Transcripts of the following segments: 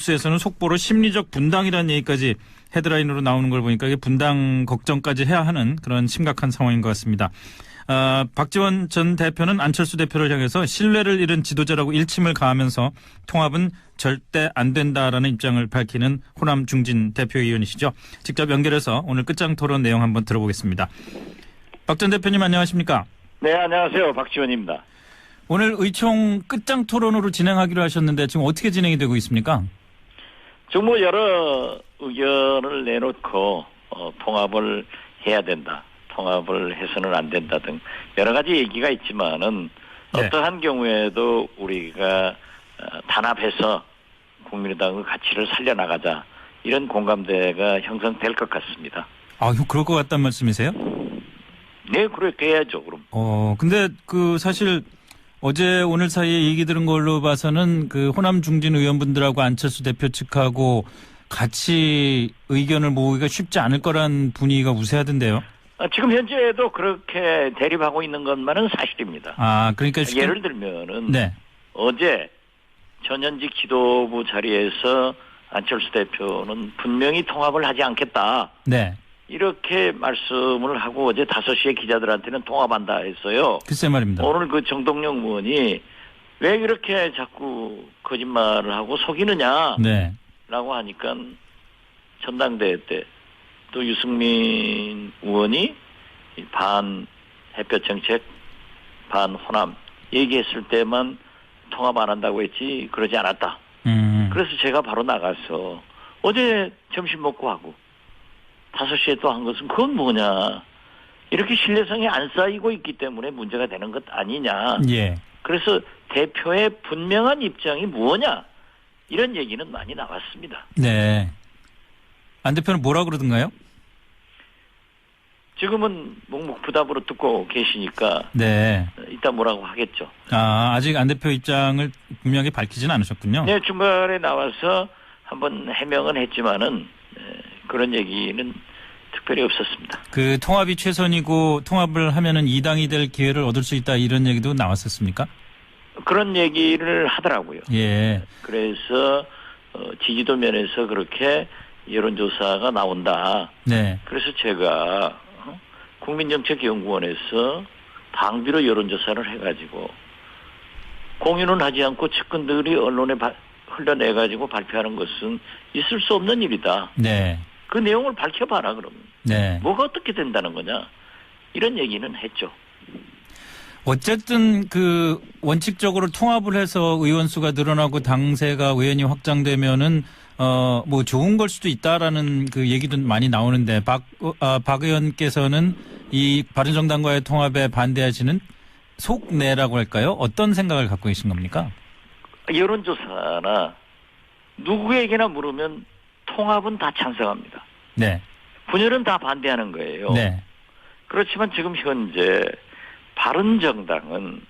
뉴스에서는 속보로 심리적 분당이라는 얘기까지 헤드라인으로 나오는 걸 보니까 이게 분당 걱정까지 해야 하는 그런 심각한 상황인 것 같습니다. 박지원 전 대표는 안철수 대표를 향해서 신뢰를 잃은 지도자라고 일침을 가하면서 통합은 절대 안 된다라는 입장을 밝히는 호남 중진 대표위원이시죠. 직접 연결해서 오늘 끝장 토론 내용 한번 들어보겠습니다. 박 전 대표님 안녕하십니까? 네, 안녕하세요. 박지원입니다. 오늘 의총 끝장 토론으로 진행하기로 하셨는데 지금 어떻게 진행이 되고 있습니까? 지금 여러 의견을 내놓고 통합을 해야 된다. 통합을 해서는 안 된다 등 여러 가지 얘기가 있지만은 네. 어떠한 경우에도 우리가 단합해서 국민의당의 가치를 살려나가자 이런 공감대가 형성될 것 같습니다. 아, 그럴 것 같다는 말씀이세요? 네, 그렇게 해야죠. 그럼. 근데 사실 어제 오늘 사이에 얘기 들은 걸로 봐서는 호남 중진 의원분들하고 안철수 대표 측하고 같이 의견을 모으기가 쉽지 않을 거란 분위기가 우세하던데요. 지금 현재도 그렇게 대립하고 있는 것만은 사실입니다. 그러니까 예를 들면은 네. 어제 전현직 지도부 자리에서 안철수 대표는 분명히 통합을 하지 않겠다. 네. 이렇게 말씀을 하고 어제 5시에 기자들한테는 통합한다 했어요. 글쎄 말입니다. 오늘 정동영 의원이 왜 이렇게 자꾸 거짓말을 하고 속이느냐 네. 라고 하니까 전당대회 때 또 유승민 의원이 반 햇볕 정책, 반 호남 얘기했을 때만 통합 안 한다고 했지 그러지 않았다. 그래서 제가 바로 나가서 어제 점심 먹고 하고 5시에 또 한 것은 그건 뭐냐. 이렇게 신뢰성이 안 쌓이고 있기 때문에 문제가 되는 것 아니냐. 예. 그래서 대표의 분명한 입장이 뭐냐. 이런 얘기는 많이 나왔습니다. 네. 안 대표는 뭐라 그러던가요? 지금은 묵묵부답으로 듣고 계시니까 네. 이따 뭐라고 하겠죠. 아직 안 대표 입장을 분명히 밝히지는 않으셨군요. 네, 중간에 나와서 한번 해명은 했지만은 그런 얘기는 특별히 없었습니다. 통합이 최선이고 통합을 하면은 2당이 될 기회를 얻을 수 있다 이런 얘기도 나왔었습니까? 그런 얘기를 하더라고요. 예. 그래서 지지도 면에서 그렇게 여론조사가 나온다. 네. 그래서 제가 국민정책연구원에서 당비로 여론조사를 해가지고 공유는 하지 않고 측근들이 언론에 흘러내가지고 발표하는 것은 있을 수 없는 일이다. 네. 그 내용을 밝혀봐라 그러면. 네. 뭐가 어떻게 된다는 거냐. 이런 얘기는 했죠. 어쨌든 원칙적으로 통합을 해서 의원 수가 늘어나고 당세가 의원이 확장되면은 좋은 걸 수도 있다라는 얘기도 많이 나오는데 박 의원께서는 이 바른정당과의 통합에 반대하시는 속내라고 할까요? 어떤 생각을 갖고 계신 겁니까? 여론조사나 누구에게나 물으면 통합은 다 찬성합니다. 네. 분열은 다 반대하는 거예요. 네. 그렇지만 지금 현재 바른정당은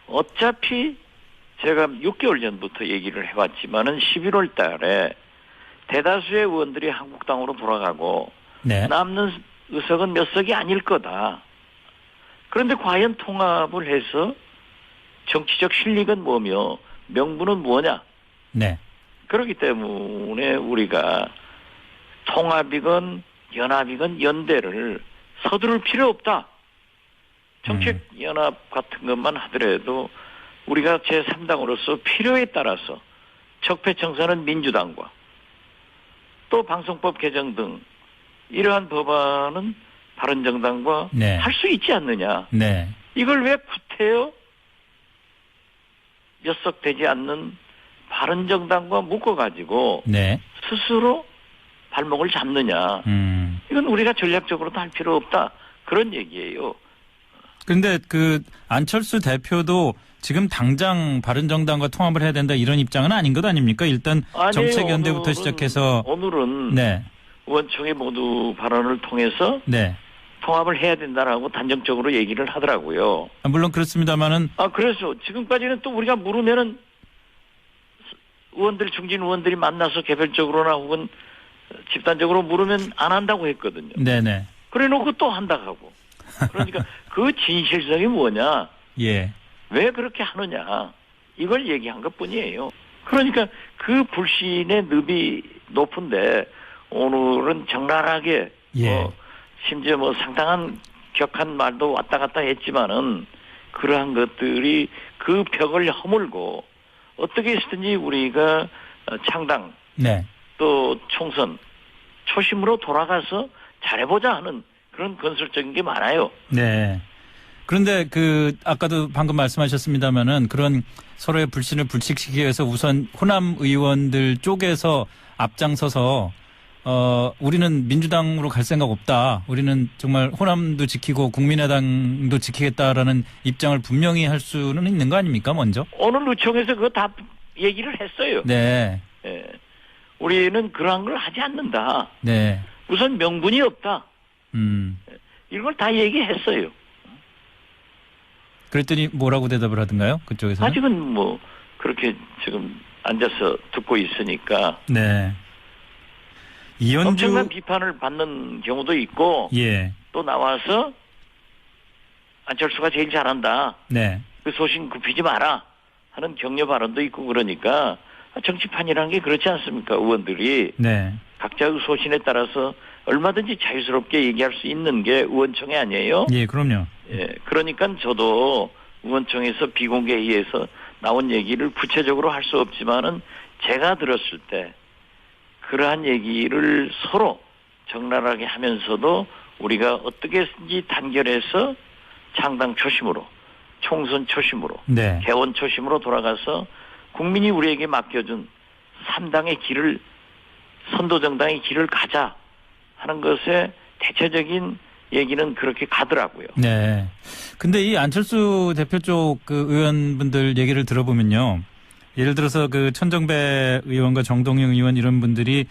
어차피 제가 6개월 전부터 얘기를 해왔지만은 11월 달에 대다수의 의원들이 한국당으로 돌아가고 네. 남는 의석은 몇 석이 아닐 거다. 그런데 과연 통합을 해서 정치적 실익은 뭐며 명분은 뭐냐. 네. 그렇기 때문에 우리가 통합이건 연합이건 연대를 서두를 필요 없다. 정책연합 같은 것만 하더라도 우리가 제3당으로서 필요에 따라서 적폐청산은 민주당과 또 방송법 개정 등 이러한 법안은 바른정당과 네. 할 수 있지 않느냐. 네. 이걸 왜 구태여 몇 석 되지 않는 바른정당과 묶어가지고 네. 스스로 발목을 잡느냐. 이건 우리가 전략적으로도 할 필요 없다. 그런 얘기예요. 그런데 안철수 대표도 지금 당장 바른정당과 통합을 해야 된다 이런 입장은 아닌 것 아닙니까? 일단 아니에요. 정책연대부터 시작해서 오늘은 네. 의원총회 모두 발언을 통해서 네. 통합을 해야 된다라고 단정적으로 얘기를 하더라고요. 물론 그렇습니다만은 그래서 지금까지는 또 우리가 물으면은 중진 의원들이 만나서 개별적으로나 혹은 집단적으로 물으면 안 한다고 했거든요. 네네. 그래 놓고 또 한다고 하고. 그러니까 그 진실성이 뭐냐. 예. 왜 그렇게 하느냐. 이걸 얘기한 것뿐이에요. 그러니까 그 불신의 늪이 높은데 오늘은 적나라하게 예. 심지어 뭐 상당한 격한 말도 왔다 갔다 했지만은 그러한 것들이 그 벽을 허물고 어떻게 해서든지 우리가 창당 네. 또 총선 초심으로 돌아가서 잘해보자 하는 그런 건설적인 게 많아요. 네. 그런데 아까도 방금 말씀하셨습니다마는 그런 서로의 불신을 불식시키기 위해서 우선 호남 의원들 쪽에서 앞장서서 우리는 민주당으로 갈 생각 없다. 우리는 정말 호남도 지키고 국민의당도 지키겠다라는 입장을 분명히 할 수는 있는 거 아닙니까, 먼저? 오늘 의총에서 그거 다 얘기를 했어요. 네. 예. 우리는 그러한 걸 하지 않는다. 네. 우선 명분이 없다. 이걸 다 얘기했어요. 그랬더니 뭐라고 대답을 하던가요? 그쪽에서는? 아직은 뭐 그렇게 지금 앉아서 듣고 있으니까 네. 이현주 엄청난 비판을 받는 경우도 있고 예. 또 나와서 안철수가 제일 잘한다. 네. 그 소신 굽히지 마라 하는 격려 발언도 있고 그러니까 정치판이라는 게 그렇지 않습니까? 의원들이 네. 각자의 소신에 따라서 얼마든지 자유스럽게 얘기할 수 있는 게 의원총회 아니에요? 예, 그럼요. 예, 그러니까 저도 의원총회에서 비공개 회의에서 나온 얘기를 구체적으로 할 수 없지만은 제가 들었을 때 그러한 얘기를 서로 적나라하게 하면서도 우리가 어떻게든지 단결해서 창당 초심으로, 총선 초심으로, 네. 개원 초심으로 돌아가서 국민이 우리에게 맡겨준 3당의 길을, 선도정당의 길을 가자 하는 것에 대체적인 얘기는 그렇게 가더라고요. 네. 근데 이 안철수 대표 쪽 의원분들 얘기를 들어보면요. 예를 들어서 천정배 의원과 정동영 의원 이런 분들이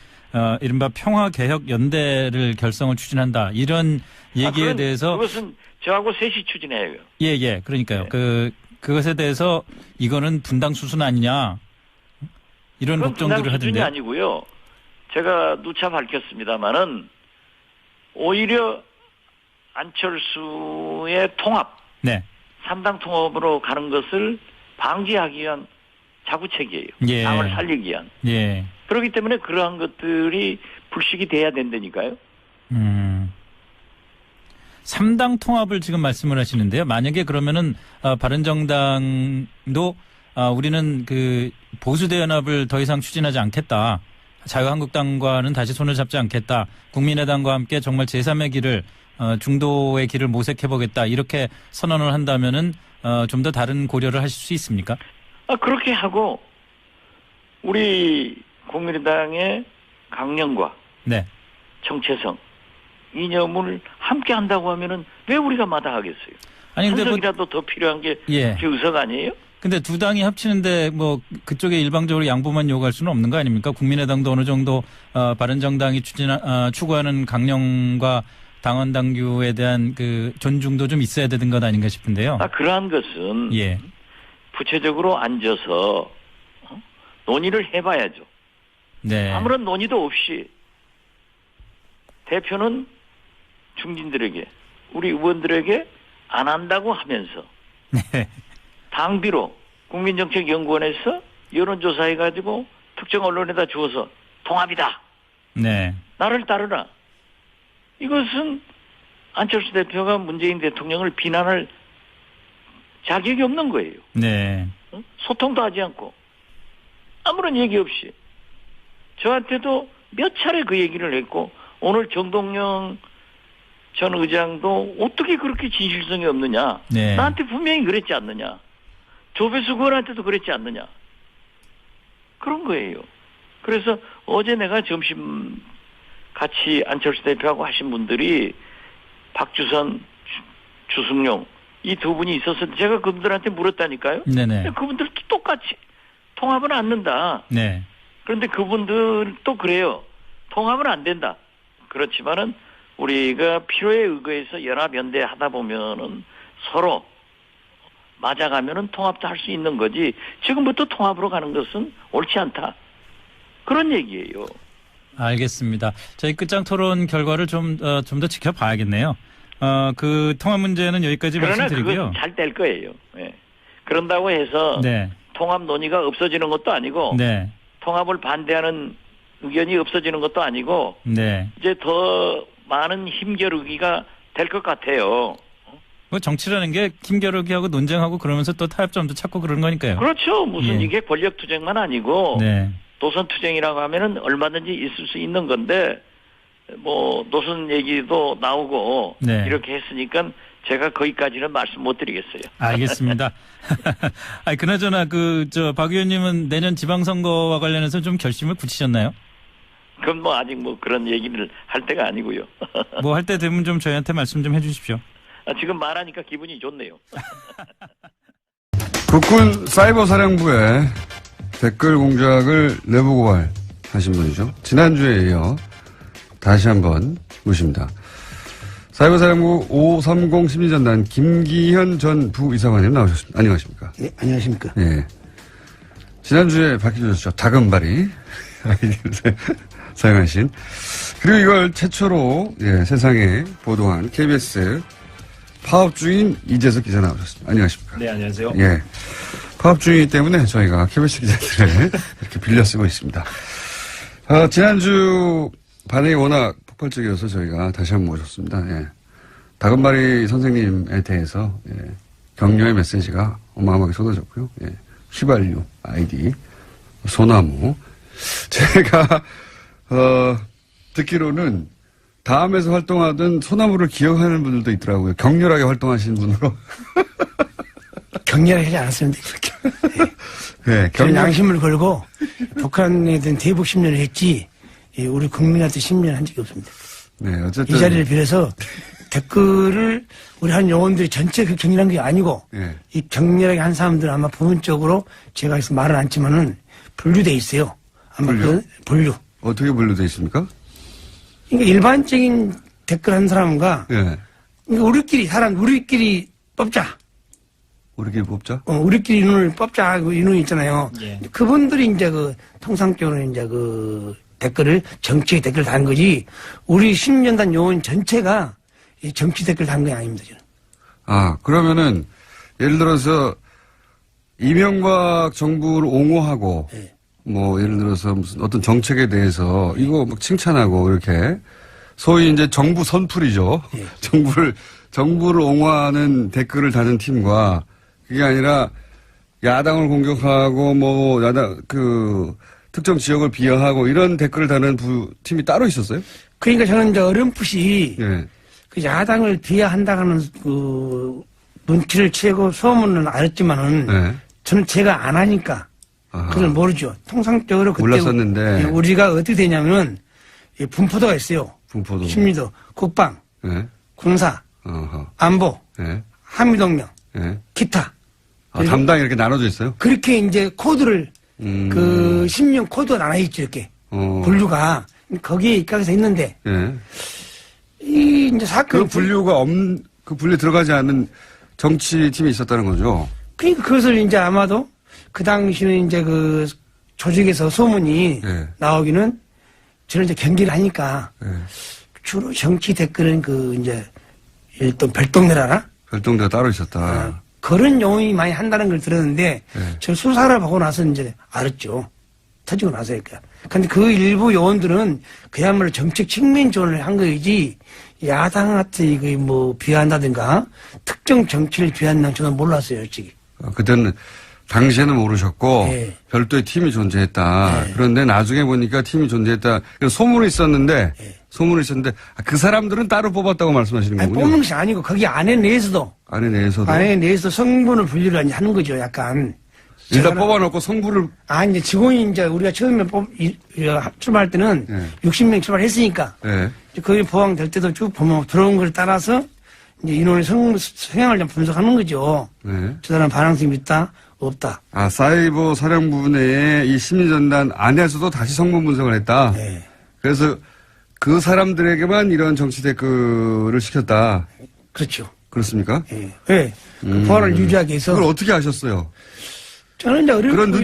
이른바 평화개혁연대를 결성을 추진한다. 이런 얘기에 대해서. 그것은 저하고 셋이 추진해요. 예. 그러니까요. 네. 그것에 대해서 이거는 분당 수순 아니냐. 이런 걱정들을 하던데. 수준이 아니고요. 제가 누차 밝혔습니다마는 오히려 안철수의 통합, 네. 3당 통합으로 가는 것을 방지하기 위한 자구책이에요. 예. 당을 살리기 위한. 예. 그렇기 때문에 그러한 것들이 불식이 돼야 된다니까요. 3당 통합을 지금 말씀을 하시는데요. 만약에 그러면은 바른정당도 우리는 보수대연합을 더 이상 추진하지 않겠다. 자유한국당과는 다시 손을 잡지 않겠다. 국민의당과 함께 정말 제3의 길을 중도의 길을 모색해보겠다. 이렇게 선언을 한다면은 좀 더 다른 고려를 하실 수 있습니까? 그렇게 하고 우리 국민의당의 강령과 네. 정체성 이념을 함께 한다고 하면은 왜 우리가 마다하겠어요? 아니 근데 한석이라도 더 필요한 게 예. 그 의석 아니에요? 근데 두 당이 합치는데 그쪽에 일방적으로 양보만 요구할 수는 없는 거 아닙니까? 국민의당도 어느 정도 바른정당이 추구하는 강령과 당원 당규에 대한 존중도 좀 있어야 되는 것 아닌가 싶은데요. 그러한 것은 예. 구체적으로 앉아서 논의를 해봐야죠. 네. 아무런 논의도 없이 대표는 중진들에게 우리 의원들에게 안 한다고 하면서 네. 당비로 국민정책연구원에서 여론조사해가지고 특정 언론에다 주어서 통합이다. 네. 나를 따르라. 이것은 안철수 대표가 문재인 대통령을 비난할 자격이 없는 거예요. 네. 소통도 하지 않고 아무런 얘기 없이 저한테도 몇 차례 그 얘기를 했고 오늘 정동영 전 의장도 어떻게 그렇게 진실성이 없느냐. 네. 나한테 분명히 그랬지 않느냐. 조배수 의원한테도 그랬지 않느냐. 그런 거예요. 그래서 어제 내가 점심 같이 안철수 대표하고 하신 분들이 박주선, 주승용 이 두 분이 있어서 제가 그분들한테 물었다니까요. 네네. 그분들도 똑같이 통합은 않는다. 네. 그런데 그분들도 그래요. 통합은 안 된다. 그렇지만은 우리가 필요에 의거해서 연합연대 하다 보면은 서로 맞아가면은 통합도 할 수 있는 거지. 지금부터 통합으로 가는 것은 옳지 않다. 그런 얘기예요. 알겠습니다. 저희 끝장 토론 결과를 좀 더 지켜봐야겠네요. 그 통합 문제는 여기까지 그러나 말씀드리고요. 그건 잘 될 거예요. 예. 그런다고 해서 네. 통합 논의가 없어지는 것도 아니고 네. 통합을 반대하는 의견이 없어지는 것도 아니고 네. 이제 더 많은 힘겨루기가 될 것 같아요. 뭐 정치라는 게 힘겨루기하고 논쟁하고 그러면서 또 타협점도 찾고 그러는 거니까요. 그렇죠. 무슨 예. 이게 권력 투쟁만 아니고 네. 노선 투쟁이라고 하면은 얼마든지 있을 수 있는 건데 뭐 노선 얘기도 나오고 네. 이렇게 했으니까 제가 거기까지는 말씀 못 드리겠어요. 알겠습니다. 아니, 그나저나 박 의원님은 내년 지방선거와 관련해서 좀 결심을 굳히셨나요? 그건 뭐 아직 뭐 그런 얘기를 할 때가 아니고요. 뭐 할 때 되면 좀 저희한테 말씀 좀 해주십시오. 지금 말하니까 기분이 좋네요. 국군 사이버사령부에 댓글 공작을 내부 고발하신 분이죠. 지난주에 이어 다시 한번 모십니다. 사이버사령부 530 심리전단 김기현 전 부이사관님 나오셨습니다. 안녕하십니까? 네, 안녕하십니까? 예. 지난주에 밝혀졌죠. 다금바리 아이디를 사용하신. 그리고 이걸 최초로 세상에 보도한 KBS 파업주인 이재석 기자 나오셨습니다. 안녕하십니까? 네, 안녕하세요. 예. 파업주의 때문에 저희가 KBS 기자들을 이렇게 빌려 쓰고 있습니다. 지난주 반응이 워낙 폭발적이어서 저희가 다시 한번 모셨습니다. 예. 다금바리 선생님에 대해서 격려의 메시지가 어마어마하게 쏟아졌고요. 예. 휘발유, 아이디, 소나무. 제가 듣기로는 다음에서 활동하던 소나무를 기억하는 분들도 있더라고요. 격렬하게 활동하시는 분으로. 격렬하게 하지 않았습니다. 네, 저는 양심을 걸고 북한에 대한 대북 심리를 했지 우리 국민한테 심리를 한 적이 없습니다. 네, 어쨌든. 이 자리를 빌어서 댓글을 우리 한 요원들이 전체 그 격렬한 게 아니고 이 격렬하게 한 사람들은 아마 부분적으로 제가 그래서 말은 않지만은 분류돼 있어요. 아마 분류. 어떻게 분류돼 있습니까? 그러니까 일반적인 댓글 한 사람과 그러니까 우리끼리 뽑자. 우리끼리 뽑자? 우리끼리 인원을 뽑자 하고 인원이 있잖아요. 예. 그분들이 이제 통상적으로 이제 댓글을 정치 댓글 단 거지 우리 10년단 요원 전체가 이 정치 댓글 단 게 아닙니다, 저는. 그러면은 예를 들어서 이명박 정부를 옹호하고 뭐 예를 들어서 무슨 어떤 정책에 대해서 이거 막 칭찬하고 이렇게 소위 이제 정부 선풀이죠. 정부를 옹호하는 댓글을 다는 팀과 그게 아니라 야당을 공격하고 뭐 특정 지역을 비하하고 이런 댓글을 다는 팀이 따로 있었어요? 그러니까 저는 이제 어렴풋이 그 야당을 비하한다는 눈치를 채고 소문은 알았지만은 저는 제가 안 하니까 그걸 모르죠. 통상적으로 그때 몰랐었는데 우리가 어떻게 되냐면은 분포도가 있어요. 분포도. 심리도, 국방, 군사, 안보, 한미동맹, 기타. 담당이 이렇게 나눠져 있어요? 그렇게 이제 코드를 그 심령 코드가 나눠 있죠 이렇게 분류가 거기에 입각해서 있는데 이 이제 사건 그 분류 들어가지 않는 정치팀이 있었다는 거죠. 그러니까 그것을 이제 아마도 그 당시는 이제 그 조직에서 소문이 나오기는 저는 이제 경계를 하니까 주로 정치 댓글은 이제 일단 별동네라나 별동네가 따로 있었다. 그런 용어이 많이 한다는 걸 들었는데 저 수사를 하고 나서 이제 알았죠. 터지고 나서니까. 근데 그 일부 요원들은 그야말로 정책 측면 지원을 한 거이지 야당한테 비하한다든가 특정 정치를 비한다는 저는 몰랐어요, 솔직히. 그때는 당시에는 모르셨고 별도의 팀이 존재했다. 그런데 나중에 보니까 팀이 존재했다. 소문이 있었는데 그 사람들은 따로 뽑았다고 말씀하시는 거군요. 뽑는 것이 아니고 거기 안에 내에서도 성분을 분류를 하는 거죠, 약간. 일단 뽑아놓고 성부를. 이제 직원이 이제 우리가 처음에 출발할 때는 60명 출발했으니까. 거기 보강될 때도 쭉 보면 들어온 걸 따라서 이제 인원의 성향을 좀 분석하는 거죠. 저 사람 반항성이 있다, 없다. 사이버 사령부 내에 이 심리전단 안에서도 다시 성분 분석을 했다. 그래서 그 사람들에게만 이런 정치 댓글을 시켰다. 그렇죠. 그렇습니까? 그 보안을 유지하기 위해서. 그걸 어떻게 아셨어요? 저는 이제 그런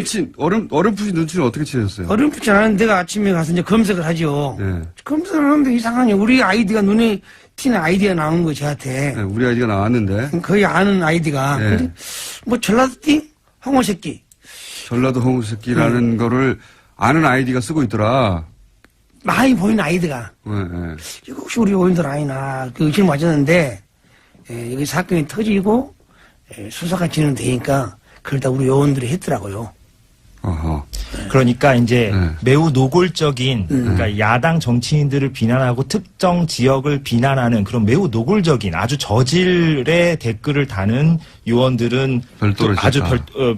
어렴풋이 눈치를 어떻게 채셨어요? 어렴풋이 않은데 내가 아침에 가서 이제 검색을 하죠. 검색을 하는데 이상하니 우리 아이디가 눈에 튀는 아이디가 나오는 거 저한테. 우리 아이디가 나왔는데. 거의 아는 아이디가. 근데 전라도띠? 홍어새끼. 전라도 홍새끼라는 거를 아는 아이디가 쓰고 있더라. 많이 보이는 아이디가. 네, 네. 이거 혹시 우리 의원들 아니나 그 의심 맞았는데 여기 사건이 터지고 수사가 진행되니까 그걸 다 우리 의원들이 했더라고요. 어허. 그러니까 이제 네. 매우 노골적인 그러니까 야당 정치인들을 비난하고 특정 지역을 비난하는 그런 매우 노골적인 아주 저질의 댓글을 다는 요원들은 별도로 아주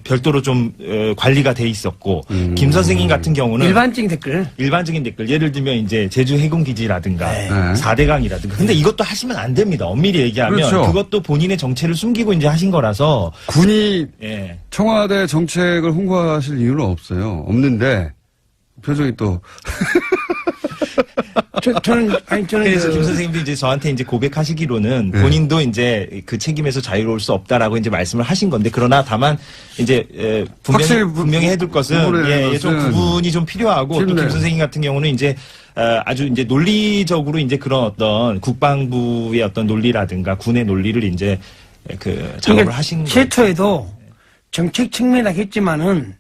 별도로 좀 관리가 돼 있었고 김 선생님 같은 경우는 일반적인 댓글 예를 들면 이제 제주 해군기지라든가 네. 4대강이라든가 근데 이것도 하시면 안 됩니다. 엄밀히 얘기하면 그렇죠. 그것도 본인의 정체를 숨기고 이제 하신 거라서 군이 예. 청와대 정책을 홍보하실 이유는 없어요. 없는데 표정이 또 저는 그래서 김 선생님도 이제 저한테 이제 고백하시기로는 네. 본인도 이제 그 책임에서 자유로울 수 없다라고 이제 말씀을 하신 건데 그러나 다만 이제 확실히 분명히 해둘 것은 구분해야 좀 것은 구분이 좀 필요하고 또 쉽네요. 김 선생님 같은 경우는 이제 아주 이제 논리적으로 이제 그런 어떤 국방부의 어떤 논리라든가 군의 논리를 이제 그 작업을 하신 거예요. 최초에도 정책 측면이라 했지만은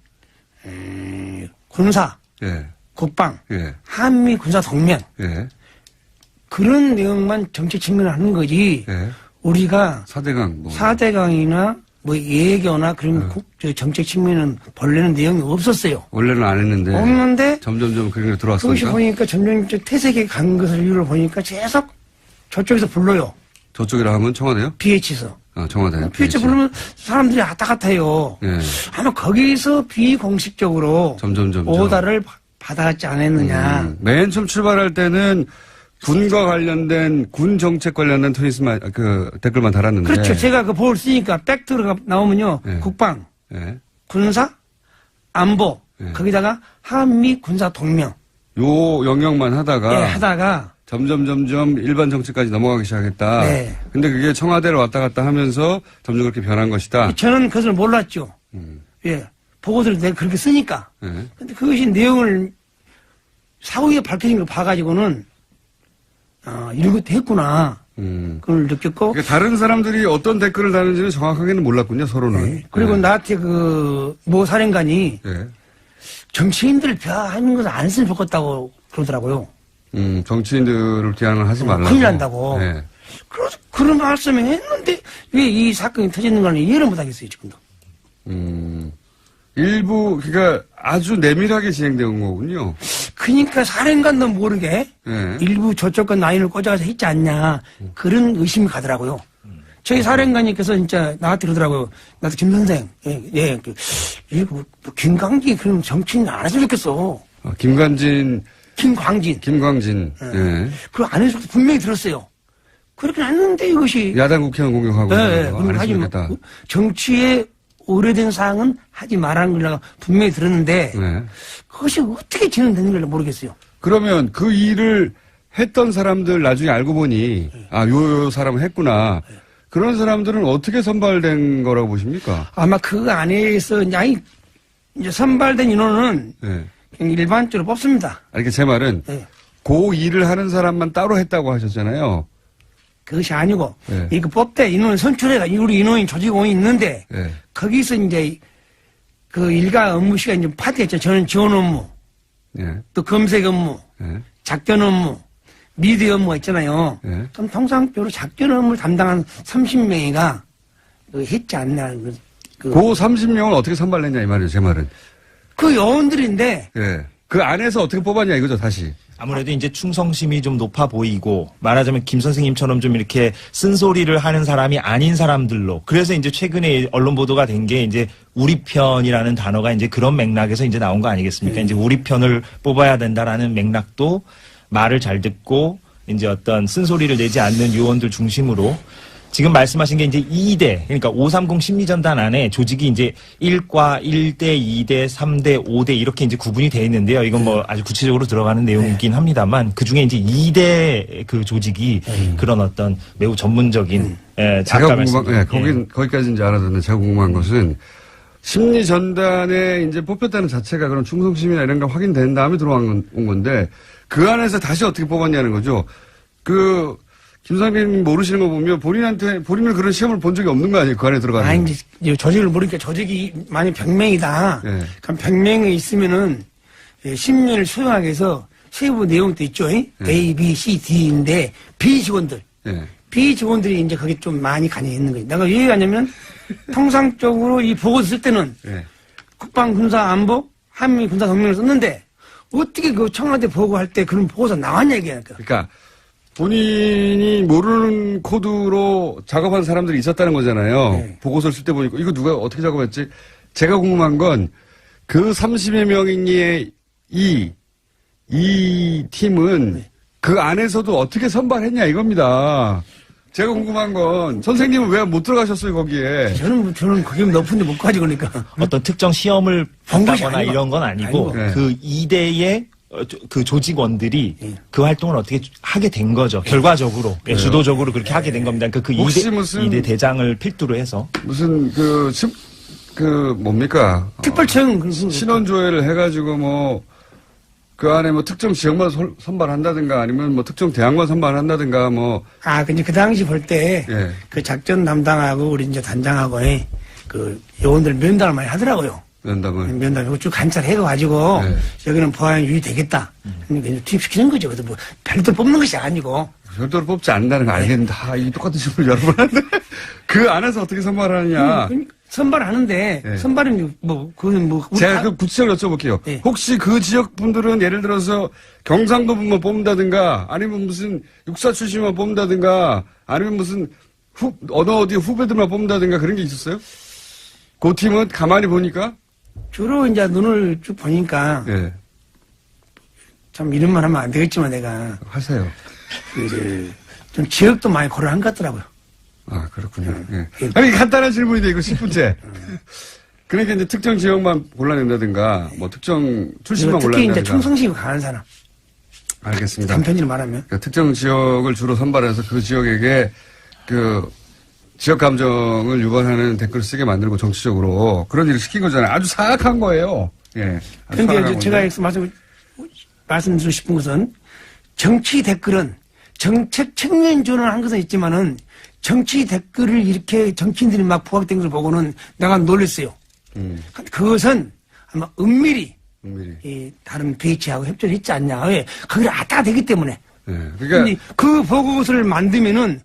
군사, 예, 국방, 예, 한미 군사 동맹 예, 그런 내용만 정책 측면을 하는 거지. 예. 우리가 4대강 뭐. 4대강이나 뭐 예교나 그런 정책 측면은 본래는 내용이 없었어요. 원래는 안 했는데 없는데 점점점 그런 게 그것이 들어왔으니까 보니까 점점 퇴색에 간 것을 이유를 보니까 계속 저쪽에서 불러요. 저쪽이라 하면 청와대요? BH에서. 청와대. BH 부르면 사람들이 왔다 갔다 해요. 예. 아마 거기서 비공식적으로 점점점 오다를 받아갔지 않았느냐. 맨 처음 출발할 때는 군과 관련된 군 정책 관련된 트윗만 그 댓글만 달았는데. 그렇죠. 제가 그 볼 쓰니까 팩트가 나오면요. 예. 국방, 예. 군사, 안보, 예. 거기다가 한미 군사 동맹. 요 영역만 하다가 예, 하다가 점점 일반 정책까지 넘어가기 시작했다. 네. 근데 그게 청와대를 왔다 갔다 하면서 점점 그렇게 변한 것이다. 저는 그것을 몰랐죠. 예. 보고서를 내가 그렇게 쓰니까. 예. 근데 그것이 내용을 사후에 밝혀진 걸 봐가지고는 이런 것도 했구나. 그걸 느꼈고. 그러니까 다른 사람들이 어떤 댓글을 다는지는 정확하게는 몰랐군요, 서로는. 네. 그리고 예. 나한테 그 모 사령관이 예. 정치인들을 비하하는 것을 안 했으면 좋겠다고 그러더라고요. 정치인들을 비하는 하지 말라고. 큰일 난다고. 예. 그런 말씀을 했는데 왜 이 사건이 터졌는가는 이해를 못하겠어요, 지금도. 일부 그러니까 아주 내밀하게 진행된 거군요. 그러니까 사령관도 모르게 예. 일부 저쪽과 라인을 꽂아서 했지 않냐 그런 의심이 가더라고요. 저희 사령관님께서 진짜 나한테 그러더라고요. 나도 김 선생, 김광진 그럼 정치인 안 했으면 좋겠어. 김광진. 예. 그걸 안 해서 분명히 들었어요. 그렇게 했는데 이것이 야당 국회의원 공격하고 네, 안 했으면 좋겠다. 정치에 오래된 사항은 하지 말라는 걸 분명히 들었는데 네. 그것이 어떻게 진행되는 걸 모르겠어요. 그러면 그 일을 했던 사람들 나중에 알고 보니 요 사람은 했구나. 그런 사람들은 어떻게 선발된 거라고 보십니까? 아마 그 안에서 이제 선발된 인원은 네. 그냥 일반적으로 뽑습니다. 이렇게 제 말은 네. 그 일을 하는 사람만 따로 했다고 하셨잖아요. 그것이 아니고 네. 이거 뽑대 인원 선출해가 우리 인원이 조직원이 있는데 네. 거기서 이제 그 일가 업무 시간 좀 파트했죠. 저는 지원 업무, 네. 또 검색 업무, 네. 작전 업무, 미디어 업무가 있잖아요. 네. 그럼 통상적으로 작전 업무를 담당한 30명이가 했지 않나. 그 30명을 어떻게 선발했냐 이 말이에요. 제 말은. 그 요원들인데 예. 그 안에서 어떻게 뽑았냐 이거죠 다시. 아무래도 이제 충성심이 좀 높아 보이고 말하자면 김 선생님처럼 좀 이렇게 쓴소리를 하는 사람이 아닌 사람들로 그래서 이제 최근에 언론 보도가 된 게 이제 우리 편이라는 단어가 이제 그런 맥락에서 이제 나온 거 아니겠습니까? 이제 우리 편을 뽑아야 된다라는 맥락도 말을 잘 듣고 이제 어떤 쓴소리를 내지 않는 요원들 중심으로 지금 말씀하신 게 이제 2대, 그러니까 530 심리전단 안에 조직이 이제 1과 1대, 2대, 3대, 5대 이렇게 이제 구분이 되어 있는데요. 이건 뭐 아주 구체적으로 들어가는 내용이긴 합니다만 그 중에 이제 2대 그 조직이 그런 어떤 매우 전문적인, 제가 궁금한, 거기까지는 이제 알아듣는데 제가 궁금한 것은 심리전단에 이제 뽑혔다는 자체가 그런 충성심이나 이런 거 확인된 다음에 들어온 건데 그 안에서 다시 어떻게 뽑았냐는 거죠. 김상민 모르시는 거 보면 본인은 그런 시험을 본 적이 없는 거 아니에요? 그 안에 들어가는. 아니, 이제 조직을 모르니까 조직이 만약 100명이다. 네. 그럼 100명이 있으면은 10년을 수용하기 위해서 세부 내용도 있죠. A, B, C, D인데 B 직원들. 네. B 직원들이 이제 거기 좀 많이 관여해 있는 거예요. 내가 왜 얘기하냐면 통상적으로 이 보고서 쓸 때는 네. 국방군사안보, 한미군사동맹을 썼는데 어떻게 그 청와대 보고할 때 그런 보고서 나왔냐 이게니까. 그러니까 본인이 모르는 코드로 작업한 사람들이 있었다는 거잖아요. 네. 보고서를 쓸 때 보니까 이거 누가 어떻게 작업했지? 제가 궁금한 건 그 30여 명의 이 팀은 그 안에서도 어떻게 선발했냐 이겁니다. 제가 궁금한 건 선생님은 왜 못 들어가셨어요 거기에? 저는 그게 높은데 못 가지 그러니까. 어떤 특정 시험을 본 것이 봤다거나 아니고. 이런 건 아니고 아니고. 네. 그 2대의 그 조직원들이 예. 그 활동을 어떻게 하게 된 거죠. 결과적으로 예, 주도적으로 그렇게 하게 된 겁니다. 그 혹시 2대, 무슨- 2대 대장을 필두로 해서 무슨 뭡니까? 특별청 신원조회를 해가지고 그 안에 특정 지역만 선발한다든가 아니면 특정 대학만 선발한다든가 근데 그 당시 볼 때 예. 그 작전 담당하고 우리 이제 단장하고 그 요원들 면담을 많이 하더라고요. 면담을. 면담하고 쭉 관찰해가지고 네. 여기는 보안 유의되겠다. 그러니까 투입시키는 거죠. 그래도 뭐 별도 뽑는 것이 아니고. 별도로 뽑지 않는다는 거 알겠는데 이 똑같은 질문을 여러 번 하는데 그 안에서 어떻게 선발하느냐. 선발하는데 네. 선발은 제가 그 구체적으로 여쭤볼게요. 네. 혹시 그 지역 분들은 예를 들어서 경상도 분만 뽑는다든가 아니면 무슨 육사 출신만 뽑는다든가 아니면 무슨 어디 후배들만 뽑는다든가 그런 게 있었어요? 그 팀은 가만히 보니까 주로 이제 눈을 쭉 보니까 예. 참 이름만 하면 안 되겠지만 내가 하세요. 이제 좀 지역도 많이 고려한 것 같더라고요. 아, 그렇군요. 예. 아니, 간단한 질문인데, 이거 10분째. 그러니까 이제 특정 지역만 골라낸다든가, 특정 출신만 특히 골라낸다든가. 이제 충성심이 강한 사람. 알겠습니다. 단편지로 말하면. 그러니까 특정 지역을 주로 선발해서 그 지역에게 지역 감정을 유발하는 댓글을 쓰게 만들고 정치적으로 그런 일을 시킨 거잖아요. 아주 사악한 거예요. 예. 아주 그런데 사악한 제가 건데. 말씀드리고 싶은 것은 정치 댓글은 정책 측면 지원을 한 것은 있지만은 정치 댓글을 이렇게 정치인들이 막 부각된 것을 보고는 내가 놀랐어요. 그것은 아마 은밀히 이 다른 BH하고 협조를 했지 않냐. 왜? 거기를 왔다가 되기 때문에. 예. 근데 그러니까 그 보고서를 만들면은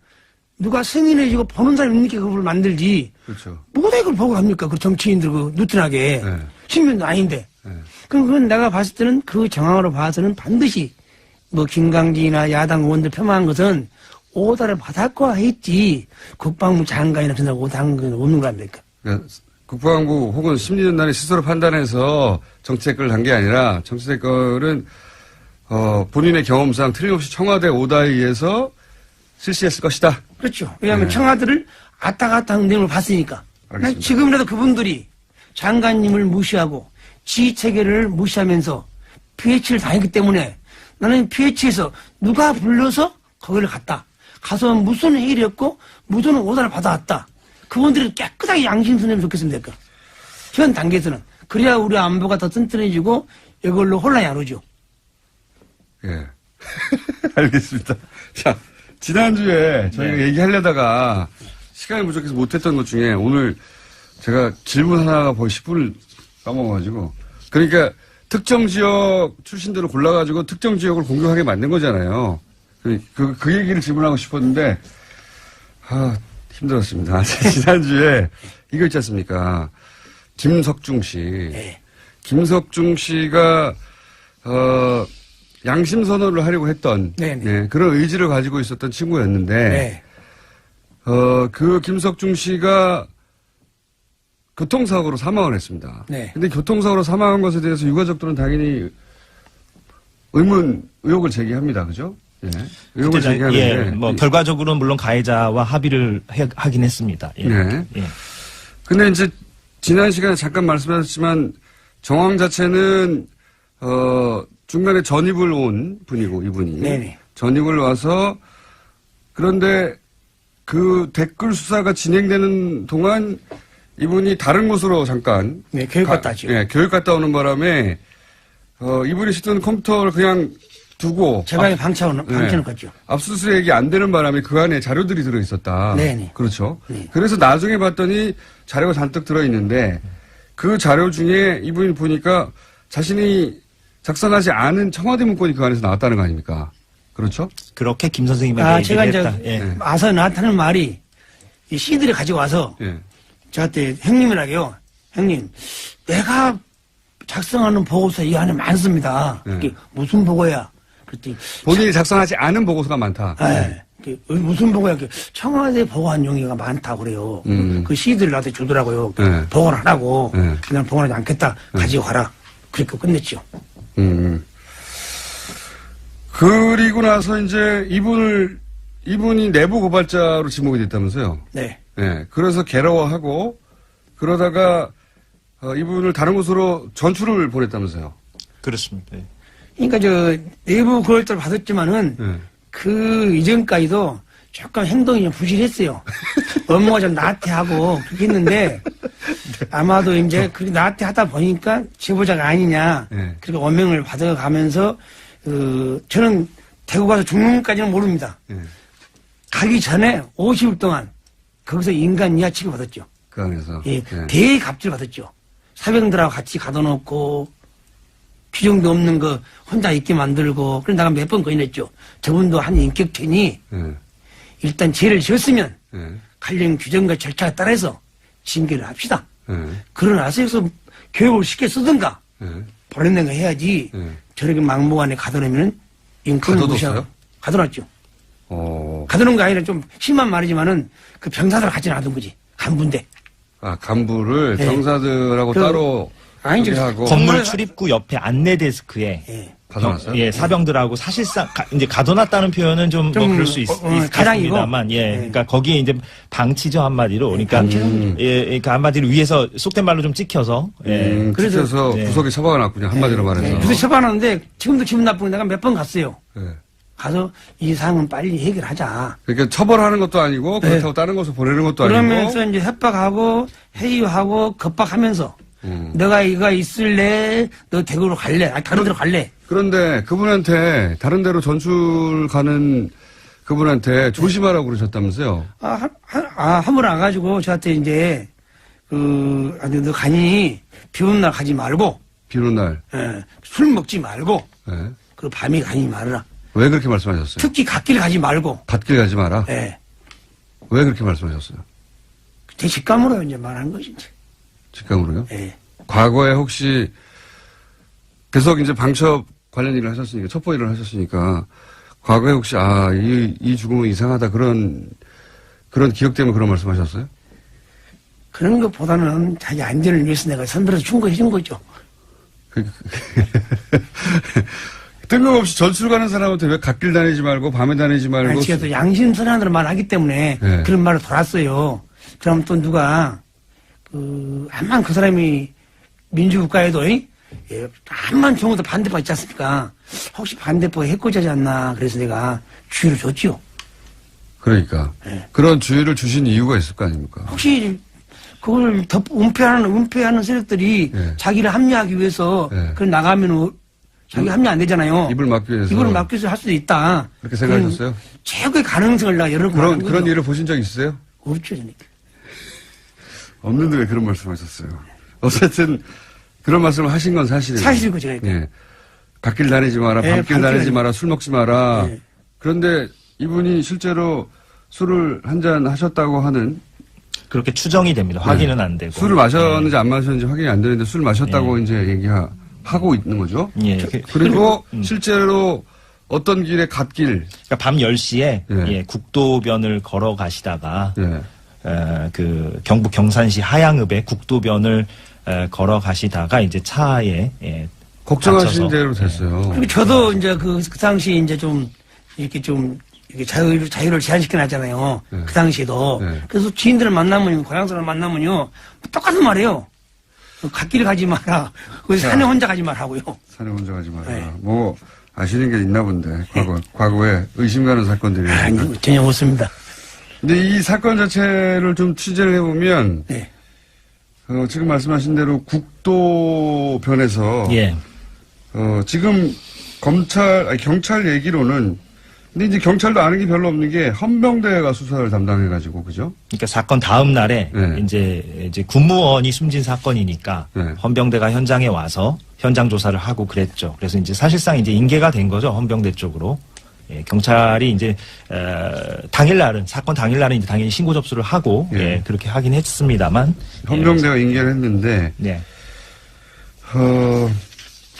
누가 승인해주고 보는 사람이 있는 게 그걸 만들지. 그렇죠. 뭐가 이걸 보고 합니까? 그 정치인들 누트나게. 네. 신문도 아닌데. 네. 그럼 그건 내가 봤을 때는 그 정황으로 봐서는 반드시 김강진이나 야당 의원들 폄하한 것은 오다를 받았고 했지 국방부 장관이나 그런 오다한 건 없는 거 아닙니까? 그러니까 국방부 혹은 심리전단이 스스로 판단해서 정치 댓글을 한 게 아니라 정치 댓글은 본인의 경험상 틀림없이 청와대 오다에 의해서 실시했을 것이다. 그렇죠. 왜냐하면 네. 청와대를 왔다 갔다 하는 내용을 봤으니까. 난 알겠습니다. 지금이라도 그분들이 장관님을 무시하고 지휘체계를 무시하면서 PH를 당했기 때문에 나는 PH에서 누가 불러서 거기를 갔다. 가서 무슨 회의를 했고 무슨 오다를 받아왔다. 그분들이 깨끗하게 양심선언을 좋겠으면 될까. 현 단계에서는. 그래야 우리 안보가 더 튼튼해지고 이걸로 혼란이 안 오죠. 예. 알겠습니다. 자, 지난주에 저희가 얘기하려다가 시간이 부족해서 못했던 것 중에 오늘 제가 질문 하나가 거의 10분을 까먹어가지고. 그러니까 특정 지역 출신들을 골라가지고 특정 지역을 공격하게 만든 거잖아요. 그 얘기를 질문하고 싶었는데, 힘들었습니다. 지난주에 이거 있지 않습니까? 김석중 씨. 네. 김석중 씨가, 양심 선언을 하려고 했던 네네. 그런 의지를 가지고 있었던 친구였는데, 네. 그 김석중 씨가 교통사고로 사망을 했습니다. 네. 근데 교통사고로 사망한 것에 대해서 유가족들은 당연히 의혹을 제기합니다. 그죠? 예. 의혹을 제기하는데. 결과적으로는 물론 가해자와 합의를 하긴 했습니다. 예. 네. 예. 근데 이제 지난 시간에 잠깐 말씀하셨지만 정황 자체는 중간에 전입을 온 분이고 이분이 네네. 전입을 와서 그런데 그 댓글 수사가 진행되는 동안 이분이 다른 곳으로 잠깐 네, 교육 갔다 왔죠. 교육 갔다 오는 바람에 이분이 쓰던 컴퓨터를 그냥 두고 제 방에 방치해놓은 거죠. 압수수색이 안 되는 바람에 그 안에 자료들이 들어있었다. 네네. 그렇죠. 네. 그래서 나중에 봤더니 자료가 잔뜩 들어있는데 그 자료 중에 이분이 보니까 자신이 작성하지 않은 청와대 문건이 그 안에서 나왔다는 거 아닙니까? 그렇죠? 그렇게 김 선생님에게 제가 얘기를 이제 했다. 예. 와서 나한테는 말이 이 CD를 가지고 와서 예. 저한테 형님이라고요. 형님, 내가 작성하는 보고서 이 안에 많습니다. 네. 그게 무슨 보고야? 그랬더니 본인이 작성하지 않은 보고서가 많다. 무슨 보고야? 청와대 보고한 용의가 많다고 그래요. 그 CD를 나한테 주더라고요. 네. 보고를 하라고. 네. 그냥 보고하지 않겠다. 가지고 가라. 그렇게 끝냈죠. 그리고 나서 이제 이분이 내부 고발자로 지목이 됐다면서요? 네. 네. 그래서 괴로워하고 그러다가 이분을 다른 곳으로 전출을 보냈다면서요? 그렇습니다. 예. 그러니까 내부 고발자를 받았지만은 네. 그 이전까지도 조금 행동이 좀 부실했어요. 업무가 좀 나태하고 그렇게 했는데 아마도 이제 그렇게 나태하다 보니까 제보자가 아니냐. 네. 그렇게 어명을 받아가면서 저는 대구 가서 죽는까지는 모릅니다. 네. 가기 전에 50일 동안 거기서 인간 이하 취급 받았죠. 그 안에서. 예, 네. 대갑질 받았죠. 사병들하고 같이 가둬놓고 규정도 없는 거 혼자 있게 만들고 그래서 내가 몇 번 건의했죠. 저분도 한 인격체니 네. 일단 죄를 지었으면 네. 관련 규정과 절차에 따라서 징계를 합시다. 네. 그러나서 해서 교육을 쉽게 쓰든가 네. 보내는 거 해야지 네. 저렇게 막무가내 가둬놓으면 인권을 무시하고 가둬뒀어요? 가둬놨죠. 어. 가두는 거 아니라 좀 심한 말이지만은 그 병사들 같이 놔둔 거지. 간부인데. 아, 간부를 네. 병사들하고 그- 따로 아니죠. 하고 건물 정말- 출입구 옆에 안내 데스크에 예. 가둬놨어요? 예, 사병들하고 사실상 이제 가둬놨다는 표현은 좀 뭐 좀, 그럴 수 가장이고. 있겠습니다만, 예, 네. 그러니까 거기에 이제 방치죠 한마디로, 그러니까 방치죠. 예, 그러니까 한마디로 위에서 속된 말로 좀 찍혀서, 예, 그래서- 그래서 네. 구석에 처박아 놨군요. 한마디로 말해서. 그래서 처방하는데 지금도 기분 나쁘고 내가 몇 번 갔어요. 네. 가서 이 사항은 빨리 해결하자. 그러니까 처벌하는 것도 아니고 그렇다고 네. 다른 곳으로 보내는 것도 그러면서 아니고 이제 협박하고 회유하고 겁박하면서 너가 이거 있을래? 너 대구로 갈래? 아니 다른 데로 갈래? 그런데 그분한테 다른 데로 전출 가는 그분한테 조심하라고 그러셨다면서요? 한번 와가지고 저한테 이제 아니 너 가니 비 오는 날 가지 말고 비 오는 날. 술 먹지 말고 네. 그 밤에 가지 말아라. 왜 그렇게 말씀하셨어요? 특히 갓길 가지 말고. 갓길 가지 마라. 예. 왜 그렇게 말씀하셨어요? 제 직감으로 이제 말한 것이지. 직감으로요? 예. 과거에 혹시 계속 이제 방첩 관련 일을 하셨으니까 첩보 일을 하셨으니까 과거에 혹시 이 죽음은 이상하다 그런 기억 때문에 그런 말씀하셨어요? 그런 것보다는 자기 안전을 위해서 내가 선별해서 충고해 준 거죠. 뜬금없이 전출 가는 사람한테 왜 갓길 다니지 말고 밤에 다니지 말고 아니, 제가 또 양심선언으로 말하기 때문에 네. 그런 말을 돌았어요. 그럼 또 누가 암만 그 사람이 민주국가에도 암만 정부도 반대파 있지 않습니까? 혹시 반대파 해코지하지 않나 그래서 내가 주의를 줬지요. 그러니까 네. 그런 주의를 주신 이유가 있을 거 아닙니까? 혹시 그걸 은폐하는 세력들이 네. 자기를 합리화하기 위해서 네. 그걸 나가면 자기 합리 안 되잖아요. 입을 막기 위해서 이걸 막기 위해서 할 수도 있다. 그렇게 생각하셨어요? 최고의 가능성을 내가 여러 번 말한 그런 거죠. 일을 보신 적 있으세요? 없죠, 저는. 없는데 왜 그런 말씀하셨어요? 어쨌든 그런 말씀을 하신 건 사실이에요. 사실이고 제가 예. 갓길 다니지 마라, 예, 밤길 밤길 다니지 다니지 마라, 술 먹지 마라. 예. 그런데 이분이 실제로 술을 한 잔 하셨다고 하는 그렇게 추정이 됩니다. 확인은 안 되고. 술을 마셨는지 안 마셨는지 확인이 안 되는데 술 마셨다고 이제 얘기하고 있는 거죠. 예. 그리고 실제로 어떤 길에 갓길, 그러니까 밤 10시에 예. 예, 국도변을 걸어 가시다가 예. 그 경북 경산시 하양읍에 국도변을 걸어 가시다가 이제 차에 걱정하신 다쳐서. 대로 됐어요. 그리고 저도 이제 그 당시 이제 좀 이렇게 자유를 제한시켜놨잖아요. 네. 그 당시에도. 네. 그래서 지인들을 만나면, 고향 사람 만나면요. 똑같은 말이에요. 갓길 가지 마라. 산에 혼자 가지 말라고요. 산에 혼자 가지 마라. 네. 뭐 아시는 게 있나 본데 과거에 의심 가는 사건들이. 아니, 전혀 없습니다. 근데 이 사건 자체를 좀 취재를 해보면 네. 지금 말씀하신 대로 국도변에서 예. 지금 경찰 얘기로는 근데 이제 경찰도 아는 게 별로 없는 게 헌병대가 수사를 담당해가지고 그죠? 그러니까 사건 다음 날에 네. 이제 군무원이 숨진 사건이니까 네. 헌병대가 현장에 와서 현장 조사를 하고 그랬죠. 그래서 이제 사실상 이제 인계가 된 거죠. 헌병대 쪽으로. 예, 경찰이 이제 당일날은 사건 당일날은 이제 당연히 신고 접수를 하고 예. 예, 그렇게 하긴 했습니다만 헌병대가 인계를 했는데 예,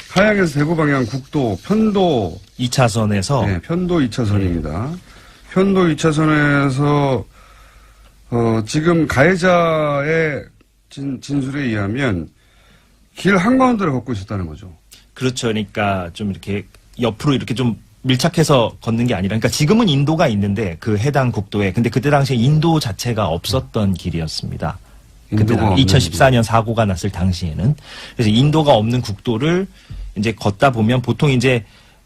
하양에서 대구 방향 국도 편도 2차선에서 네, 편도 2차선입니다. 편도 2차선에서 지금 가해자의 진술에 의하면 길 한가운데를 걷고 있었다는 거죠. 그렇죠. 그러니까 좀 이렇게 옆으로 이렇게 좀 밀착해서 걷는 게 아니라, 그러니까 지금은 인도가 있는데 그 해당 국도에, 근데 그때 당시에 인도 자체가 없었던 길이었습니다. 그때 인도가 2014년 사고가 났을 당시에는. 그래서 인도가 없는 국도를 이제 걷다 보면 보통 이제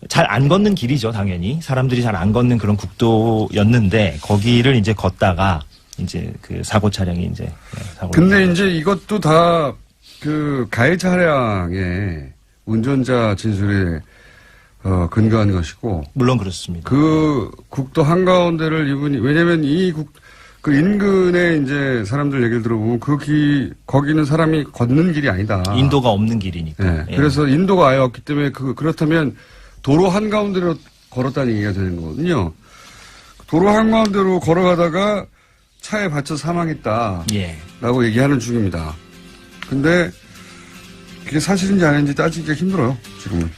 잘 안 걷는 길이죠, 당연히. 사람들이 잘 안 걷는 그런 국도였는데 거기를 이제 걷다가 이제 그 사고 차량이 이제 사고. 근데 이제 이것도 다 그 가해 차량의 운전자 진술에 근거한 것이고. 물론 그렇습니다. 그 국도 한가운데를 이분이, 왜냐면 그 인근에 이제 사람들 얘기를 들어보면 거기는 사람이 걷는 길이 아니다. 인도가 없는 길이니까. 네. 예. 그래서 인도가 아예 없기 때문에 그렇다면 도로 한가운데로 걸었다는 얘기가 되는 거거든요. 도로 한가운데로 걸어가다가 차에 받쳐 사망했다. 예. 라고 얘기하는 중입니다. 근데 그게 사실인지 아닌지 따지기가 힘들어요, 지금은.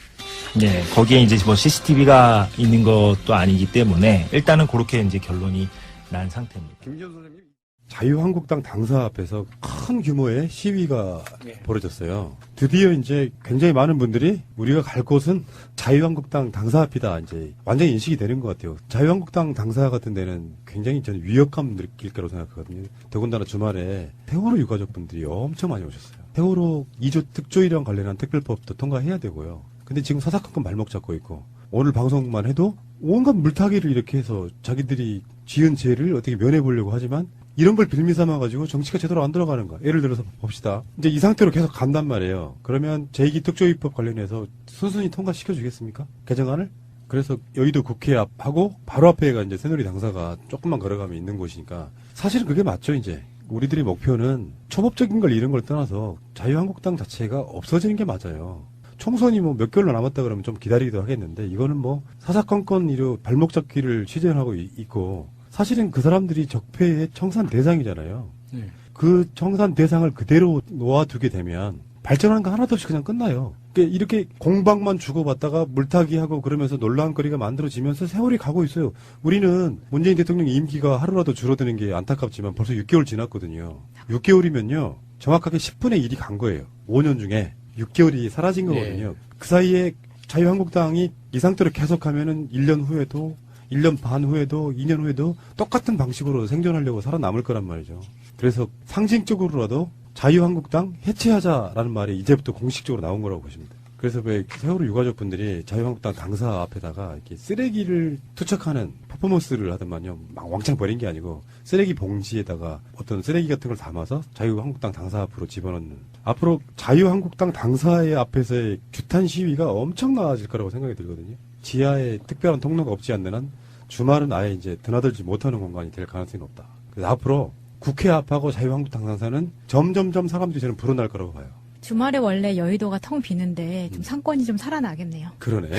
네, 거기에 이제 뭐 CCTV가 있는 것도 아니기 때문에 일단은 그렇게 이제 결론이 난 상태입니다. 김기현 선생님. 자유한국당 당사 앞에서 큰 규모의 시위가 벌어졌어요. 드디어 이제 굉장히 많은 분들이 우리가 갈 곳은 자유한국당 당사 앞이다, 이제 완전히 인식이 되는 것 같아요. 자유한국당 당사 같은 데는 굉장히 저는 위협감 느낄 거라고 생각하거든요. 더군다나 주말에 세월호 유가족분들이 엄청 많이 오셨어요. 세월호 2조 특조위랑 관련한 특별법도 통과해야 되고요. 근데 지금 사사건건 발목 잡고 있고, 오늘 방송만 해도 온갖 물타기를 이렇게 해서 자기들이 지은 죄를 어떻게 면해보려고 하지만 이런 걸 빌미 삼아가지고 정치가 제대로 안 들어가는 거야. 예를 들어서 봅시다. 이제 이 상태로 계속 간단 말이에요. 그러면 제2기 특조위법 관련해서 순순히 통과시켜주겠습니까? 개정안을? 그래서 여의도 국회 앞하고 바로 앞에가 이제 새누리 당사가 조금만 걸어가면 있는 곳이니까 사실은 그게 맞죠, 이제. 우리들의 목표는 초법적인 걸 이런 걸 떠나서 자유한국당 자체가 없어지는 게 맞아요. 총선이 뭐 몇 개월 남았다 그러면 좀 기다리기도 하겠는데, 이거는 뭐 사사건건 이런 발목 잡기를 시전하고 있고, 사실은 그 사람들이 적폐의 청산 대상이잖아요. 네. 그 청산 대상을 그대로 놓아두게 되면 발전하는 거 하나도 없이 그냥 끝나요. 그러니까 이렇게 공방만 주고받다가 물타기하고 그러면서 논란거리가 만들어지면서 세월이 가고 있어요. 우리는 문재인 대통령 임기가 하루라도 줄어드는 게 안타깝지만 벌써 6개월 지났거든요. 6개월이면요, 정확하게 10분의 1이 간 거예요. 5년 중에 6개월이 사라진 거거든요. 그 사이에 자유한국당이 이 상태로 계속하면은 1년 후에도 1년 반 후에도 2년 후에도 똑같은 방식으로 생존하려고 살아남을 거란 말이죠. 그래서 상징적으로라도 자유한국당 해체하자라는 말이 이제부터 공식적으로 나온 거라고 보십니다. 그래서 왜 세월호 유가족분들이 자유한국당 당사 앞에다가 이렇게 쓰레기를 투척하는 퍼포먼스를 하더만요. 막 왕창 버린 게 아니고 쓰레기 봉지에다가 어떤 쓰레기 같은 걸 담아서 자유한국당 당사 앞으로 집어넣는. 앞으로 자유한국당 당사의 앞에서의 규탄 시위가 엄청나질 거라고 생각이 들거든요. 지하에 특별한 통로가 없지 않는 한 주말은 아예 이제 드나들지 못하는 공간이 될 가능성이 높다. 그래서 앞으로 국회 앞하고 자유한국당 당사는 점점점 사람들이 저는 불어날 거라고 봐요. 주말에 원래 여의도가 텅 비는데 좀 상권이 좀 살아나겠네요. 그러네.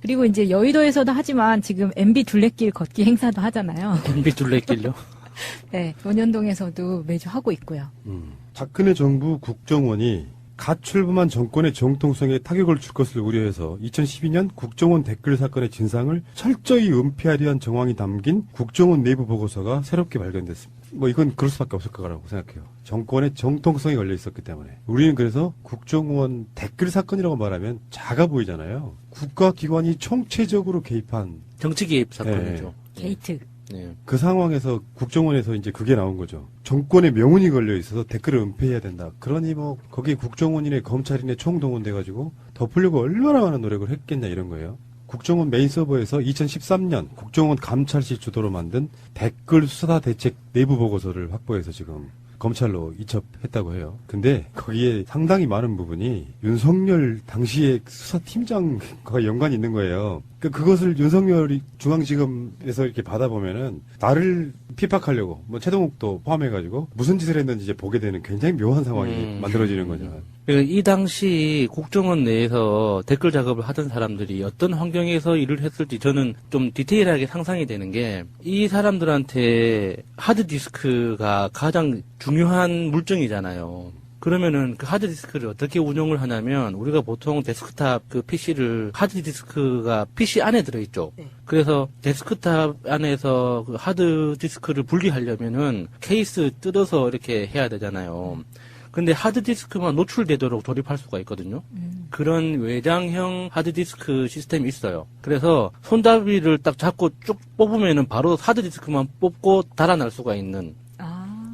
그리고 이제 여의도에서도 하지만 지금 MB 둘레길 걷기 행사도 하잖아요. MB 둘레길요? 네, 논현동에서도 매주 하고 있고요. 박근혜 정부 국정원이 갓 출범한 정권의 정통성에 타격을 줄 것을 우려해서 2012년 국정원 댓글 사건의 진상을 철저히 은폐하려 한 정황이 담긴 국정원 내부 보고서가 새롭게 발견됐습니다. 뭐 이건 그럴 수밖에 없을 거라고 생각해요. 정권의 정통성이 걸려 있었기 때문에. 우리는 그래서 국정원 댓글 사건이라고 말하면 작아 보이잖아요. 국가기관이 총체적으로 개입한 정치 개입 사건이죠. 게이트. 네. 그 상황에서 국정원에서 이제 그게 나온 거죠. 정권의 명운이 걸려 있어서 댓글을 은폐해야 된다. 그러니 뭐 거기에 국정원이네 검찰이네 총동원돼가지고 덮으려고 얼마나 많은 노력을 했겠냐 이런 거예요. 국정원 메인 서버에서 2013년 국정원 감찰실 주도로 만든 댓글 수사 대책 내부 보고서를 확보해서 지금 검찰로 이첩했다고 해요. 근데 거기에 상당히 많은 부분이 윤석열 당시의 수사팀장과 연관이 있는 거예요. 그것을 윤석열이 중앙지검에서 이렇게 받아보면은 나를 핍박하려고 뭐 최동욱도 포함해가지고 무슨 짓을 했는지 이제 보게 되는 굉장히 묘한 상황이 만들어지는 거죠. 이 당시 국정원 내에서 댓글 작업을 하던 사람들이 어떤 환경에서 일을 했을지 저는 좀 디테일하게 상상이 되는 게 이 사람들한테 하드디스크가 가장 중요한 물증이잖아요. 그러면은 그 하드디스크를 어떻게 운용을 하냐면 우리가 보통 데스크탑 그 PC를 하드디스크가 PC 안에 들어있죠. 네. 그래서 데스크탑 안에서 그 하드디스크를 분리하려면은 케이스 뜯어서 이렇게 해야 되잖아요. 근데 하드디스크만 노출되도록 조립할 수가 있거든요. 그런 외장형 하드디스크 시스템이 있어요. 그래서 손잡이를 딱 잡고 쭉 뽑으면은 바로 하드디스크만 뽑고 달아날 수가 있는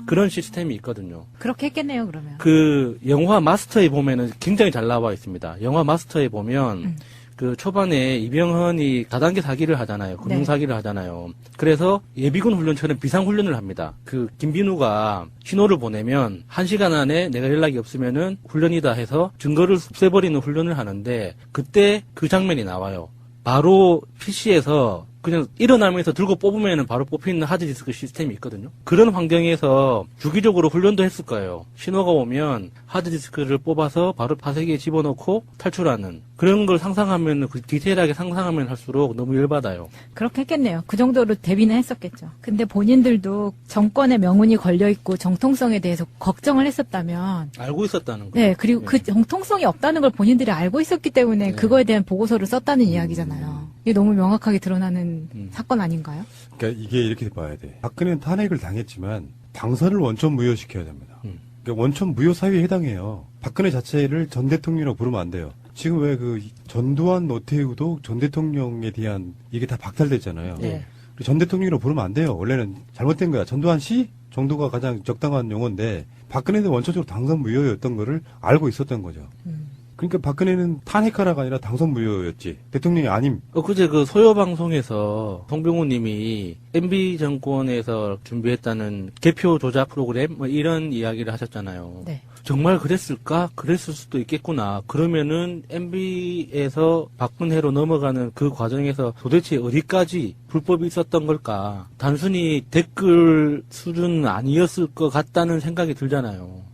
그런 시스템이 있거든요. 그렇게 했겠네요, 그러면. 그 영화 마스터에 보면은 굉장히 잘 나와 있습니다. 영화 마스터에 보면 그 초반에 이병헌이 다단계 사기를 하잖아요. 금융 사기를 하잖아요. 그래서 예비군 훈련처럼 비상 훈련을 합니다. 그 김빈우가 신호를 보내면 1시간 안에 내가 연락이 없으면은 훈련이다 해서 증거를 없애버리는 훈련을 하는데 그때 그 장면이 나와요. 바로 PC에서 그냥 일어나면서 들고 뽑으면 바로 뽑히는 하드디스크 시스템이 있거든요. 그런 환경에서 주기적으로 훈련도 했을 거예요. 신호가 오면 하드디스크를 뽑아서 바로 파쇄기에 집어넣고 탈출하는 그런 걸 상상하면 그 디테일하게 상상하면 할수록 너무 열받아요. 그렇게 했겠네요. 그 정도로 대비는 했었겠죠. 근데 본인들도 정권의 명운이 걸려있고 정통성에 대해서 걱정을 했었다면 알고 있었다는 거예요. 네, 그리고 그 정통성이 없다는 걸 본인들이 알고 있었기 때문에 그거에 대한 보고서를 썼다는 이야기잖아요. 이게 너무 명확하게 드러나는 사건 아닌가요? 그러니까 이게 이렇게 봐야 돼. 박근혜는 탄핵을 당했지만 당선을 원천 무효시켜야 됩니다. 그러니까 원천 무효 사유에 해당해요. 박근혜 자체를 전 대통령이라고 부르면 안 돼요. 지금 왜 그 전두환, 노태우도 전 대통령에 대한 이게 다 박탈됐잖아요. 네. 전 대통령이라고 부르면 안 돼요. 원래는 잘못된 거야. 전두환 씨 정도가 가장 적당한 용어인데 박근혜는 원천적으로 당선 무효였던 거를 알고 있었던 거죠. 그러니까 박근혜는 탄핵하라가 아니라 당선 무효였지. 대통령이 아님. 그제 그 소요 방송에서 송병호 님이 MB 정권에서 준비했다는 개표 조작 프로그램 뭐 이런 이야기를 하셨잖아요. 네. 정말 그랬을까? 그랬을 수도 있겠구나. 그러면은 MB에서 박근혜로 넘어가는 그 과정에서 도대체 어디까지 불법이 있었던 걸까? 단순히 댓글 수준은 아니었을 것 같다는 생각이 들잖아요.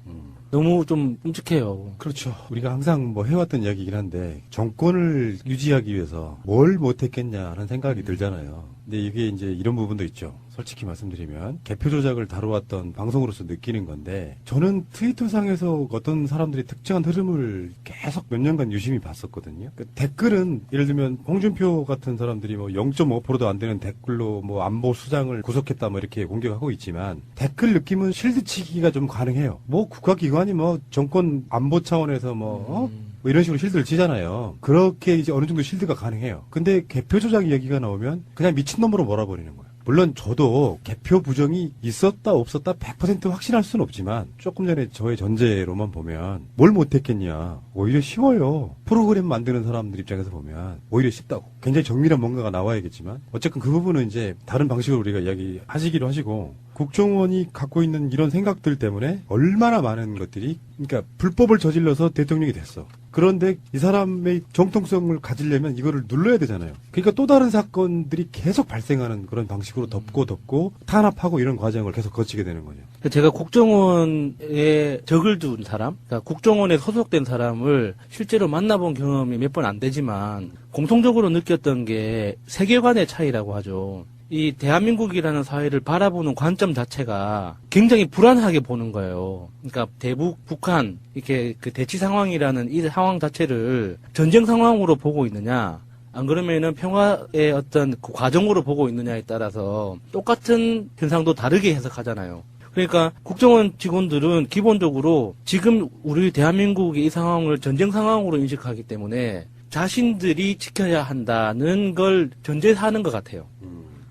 너무 좀 끔찍해요. 그렇죠. 우리가 항상 뭐 해왔던 이야기이긴 한데 정권을 유지하기 위해서 뭘 못했겠냐는 생각이 들잖아요. 근데 이게 이제 이런 부분도 있죠. 솔직히 말씀드리면 개표 조작을 다루었던 방송으로서 느끼는 건데 저는 트위터상에서 어떤 사람들이 특정한 흐름을 계속 몇 년간 유심히 봤었거든요. 그러니까 댓글은 예를 들면 홍준표 같은 사람들이 뭐 0.5%도 안 되는 댓글로 뭐 안보 수장을 구속했다 뭐 이렇게 공격하고 있지만 댓글 느낌은 실드치기가 좀 가능해요. 뭐 국가기관이 뭐 정권 안보 차원에서 뭐 이런 식으로 실드를 치잖아요. 그렇게 이제 어느 정도 실드가 가능해요. 근데 개표 조작 이야기가 나오면 그냥 미친놈으로 몰아버리는 거예요. 물론 저도 개표 부정이 있었다 없었다 100% 확신할 수는 없지만 조금 전에 저의 전제로만 보면 뭘 못했겠냐. 오히려 쉬워요. 프로그램 만드는 사람들 입장에서 보면 오히려 쉽다고. 굉장히 정밀한 뭔가가 나와야겠지만 어쨌든 그 부분은 이제 다른 방식으로 우리가 이야기하시기로 하시고 국정원이 갖고 있는 이런 생각들 때문에 얼마나 많은 것들이 그러니까 불법을 저질러서 대통령이 됐어. 그런데 이 사람의 정통성을 가지려면 이거를 눌러야 되잖아요. 그러니까 또 다른 사건들이 계속 발생하는 그런 방식으로 덮고 탄압하고 이런 과정을 계속 거치게 되는 거죠. 제가 국정원에 적을 둔 사람, 그러니까 국정원에 소속된 사람을 실제로 만나본 경험이 몇 번 안 되지만 공통적으로 느꼈던 게 세계관의 차이라고 하죠. 이 대한민국이라는 사회를 바라보는 관점 자체가 굉장히 불안하게 보는 거예요. 그러니까 대북, 북한, 이렇게 그 대치 상황이라는 이 상황 자체를 전쟁 상황으로 보고 있느냐, 안 그러면은 평화의 어떤 그 과정으로 보고 있느냐에 따라서 똑같은 현상도 다르게 해석하잖아요. 그러니까 국정원 직원들은 기본적으로 지금 우리 대한민국의 이 상황을 전쟁 상황으로 인식하기 때문에 자신들이 지켜야 한다는 걸 전제하는 것 같아요.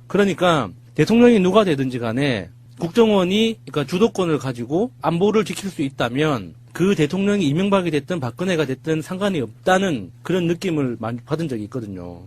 그러니까 대통령이 누가 되든지 간에 국정원이 그러니까 주도권을 가지고 안보를 지킬 수 있다면 그 대통령이 이명박이 됐든 박근혜가 됐든 상관이 없다는 그런 느낌을 많이 받은 적이 있거든요.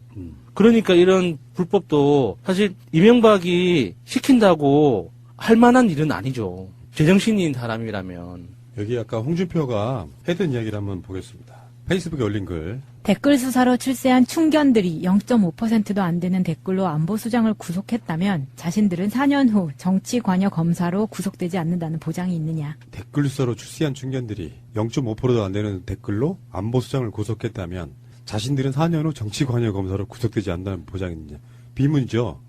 그러니까 이런 불법도 사실 이명박이 시킨다고 할 만한 일은 아니죠. 제정신인 사람이라면 여기 아까 홍준표가 했던 이야기를 한번 보겠습니다. 페이스북에 올린 글. 댓글 수사로 출세한 충견들이 0.5%도 안 되는 댓글로 안보수장을 구속했다면 자신들은 4년 후 정치관여검사로 구속되지 않는다는 보장이 있느냐. 댓글 수사로 출시한 중견들이 0.5%도 안 되는 댓글로 안보수장을 구속했다면 자신들은 4년 후 정치관여검사로 구속되지 않는다는 보장이 있느냐. 비문이죠.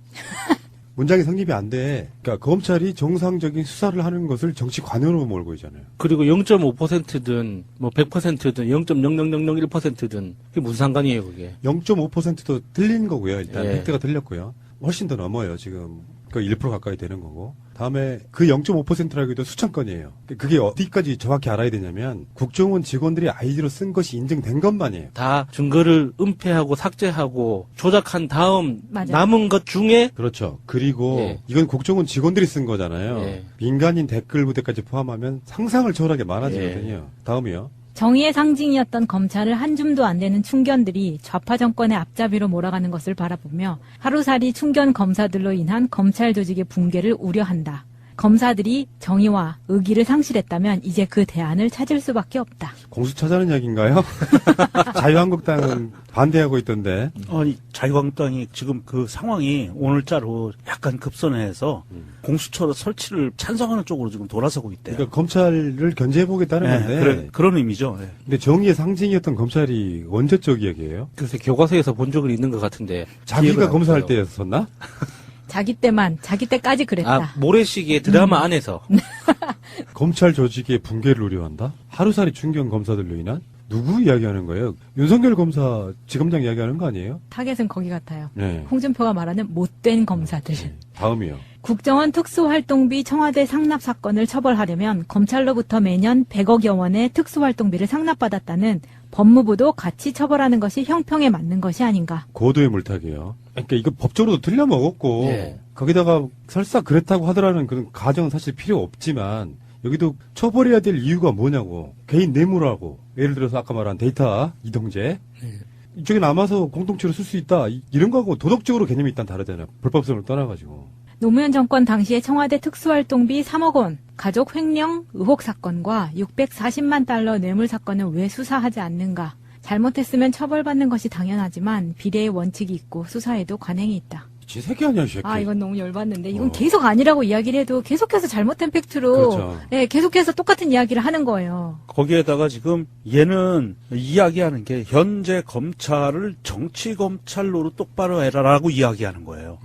문장이 성립이 안 돼. 그러니까 검찰이 정상적인 수사를 하는 것을 정치 관여로 몰고 있잖아요. 그리고 0.5%든 뭐 100%든 0.00001%든 그게 무슨 상관이에요, 그게? 0.5%도 틀린 거고요. 일단 예. 획득가 틀렸고요. 훨씬 더 넘어요. 지금 거의 1% 가까이 되는 거고. 다음에 그 0.5%라고 해도 수천 건이에요. 그게 어디까지 정확히 알아야 되냐면 국정원 직원들이 아이디로 쓴 것이 인증된 것만이에요. 다 증거를 은폐하고 삭제하고 조작한 다음 맞아요. 남은 것 중에 그렇죠. 그리고 예. 이건 국정원 직원들이 쓴 거잖아요. 예. 민간인 댓글 부대까지 포함하면 상상을 초월하게 많아지거든요. 다음이요. 정의의 상징이었던 검찰을 한 줌도 안 되는 충견들이 좌파 정권의 앞잡이로 몰아가는 것을 바라보며 하루살이 충견 검사들로 인한 검찰 조직의 붕괴를 우려한다. 검사들이 정의와 의기를 상실했다면 이제 그 대안을 찾을 수밖에 없다. 공수처자는 이야기인가요? 자유한국당은 반대하고 있던데. 아니, 자유한국당이 지금 그 상황이 오늘자로 약간 급선회해서 공수처 설치를 찬성하는 쪽으로 지금 돌아서고 있대요. 그러니까 검찰을 견제해보겠다는 네, 건데. 그런 의미죠. 네. 근데 정의의 상징이었던 검찰이 언제적 이야기예요? 글쎄 교과서에서 본 적은 있는 것 같은데 자기가 기억은 검사할 없어요. 때였었나? 자기 때까지 그랬다. 아, 모래시계 드라마 안에서 검찰 조직의 붕괴를 우려한다? 하루살이 충견 검사들로 인한? 누구 이야기하는 거예요? 윤석열 검사, 지검장 이야기하는 거 아니에요? 타겟은 거기 같아요. 네. 홍준표가 말하는 못된 검사들. 다음이요. 국정원 특수활동비 청와대 상납 사건을 처벌하려면 검찰로부터 매년 100억여 원의 특수활동비를 상납받았다는 법무부도 같이 처벌하는 것이 형평에 맞는 것이 아닌가. 고도의 물타기요. 그러니까 이거 법적으로도 틀려먹었고 예. 거기다가 설사 그랬다고 하더라는 그런 가정은 사실 필요 없지만 여기도 처벌해야 될 이유가 뭐냐고. 개인 뇌물하고 예를 들어서 아까 말한 데이터 이동제 이쪽에 남아서 공동체로 쓸 수 있다. 이런 거하고 도덕적으로 개념이 일단 다르잖아요. 불법성을 떠나가지고. 노무현 정권 당시에 청와대 특수활동비 3억 원, 가족 횡령 의혹 사건과 640만 달러 뇌물 사건은 왜 수사하지 않는가. 잘못했으면 처벌받는 것이 당연하지만 비례의 원칙이 있고 수사에도 관행이 있다. 지 새끼 아니야, 이 새끼. 아, 이건 너무 열받는데 이건 계속 아니라고 이야기를 해도 계속해서 잘못된 팩트로 그렇죠. 예, 계속해서 똑같은 이야기를 하는 거예요. 거기에다가 지금 얘는 이야기하는 게 현재 검찰을 정치검찰로 똑바로 해라라고 이야기하는 거예요.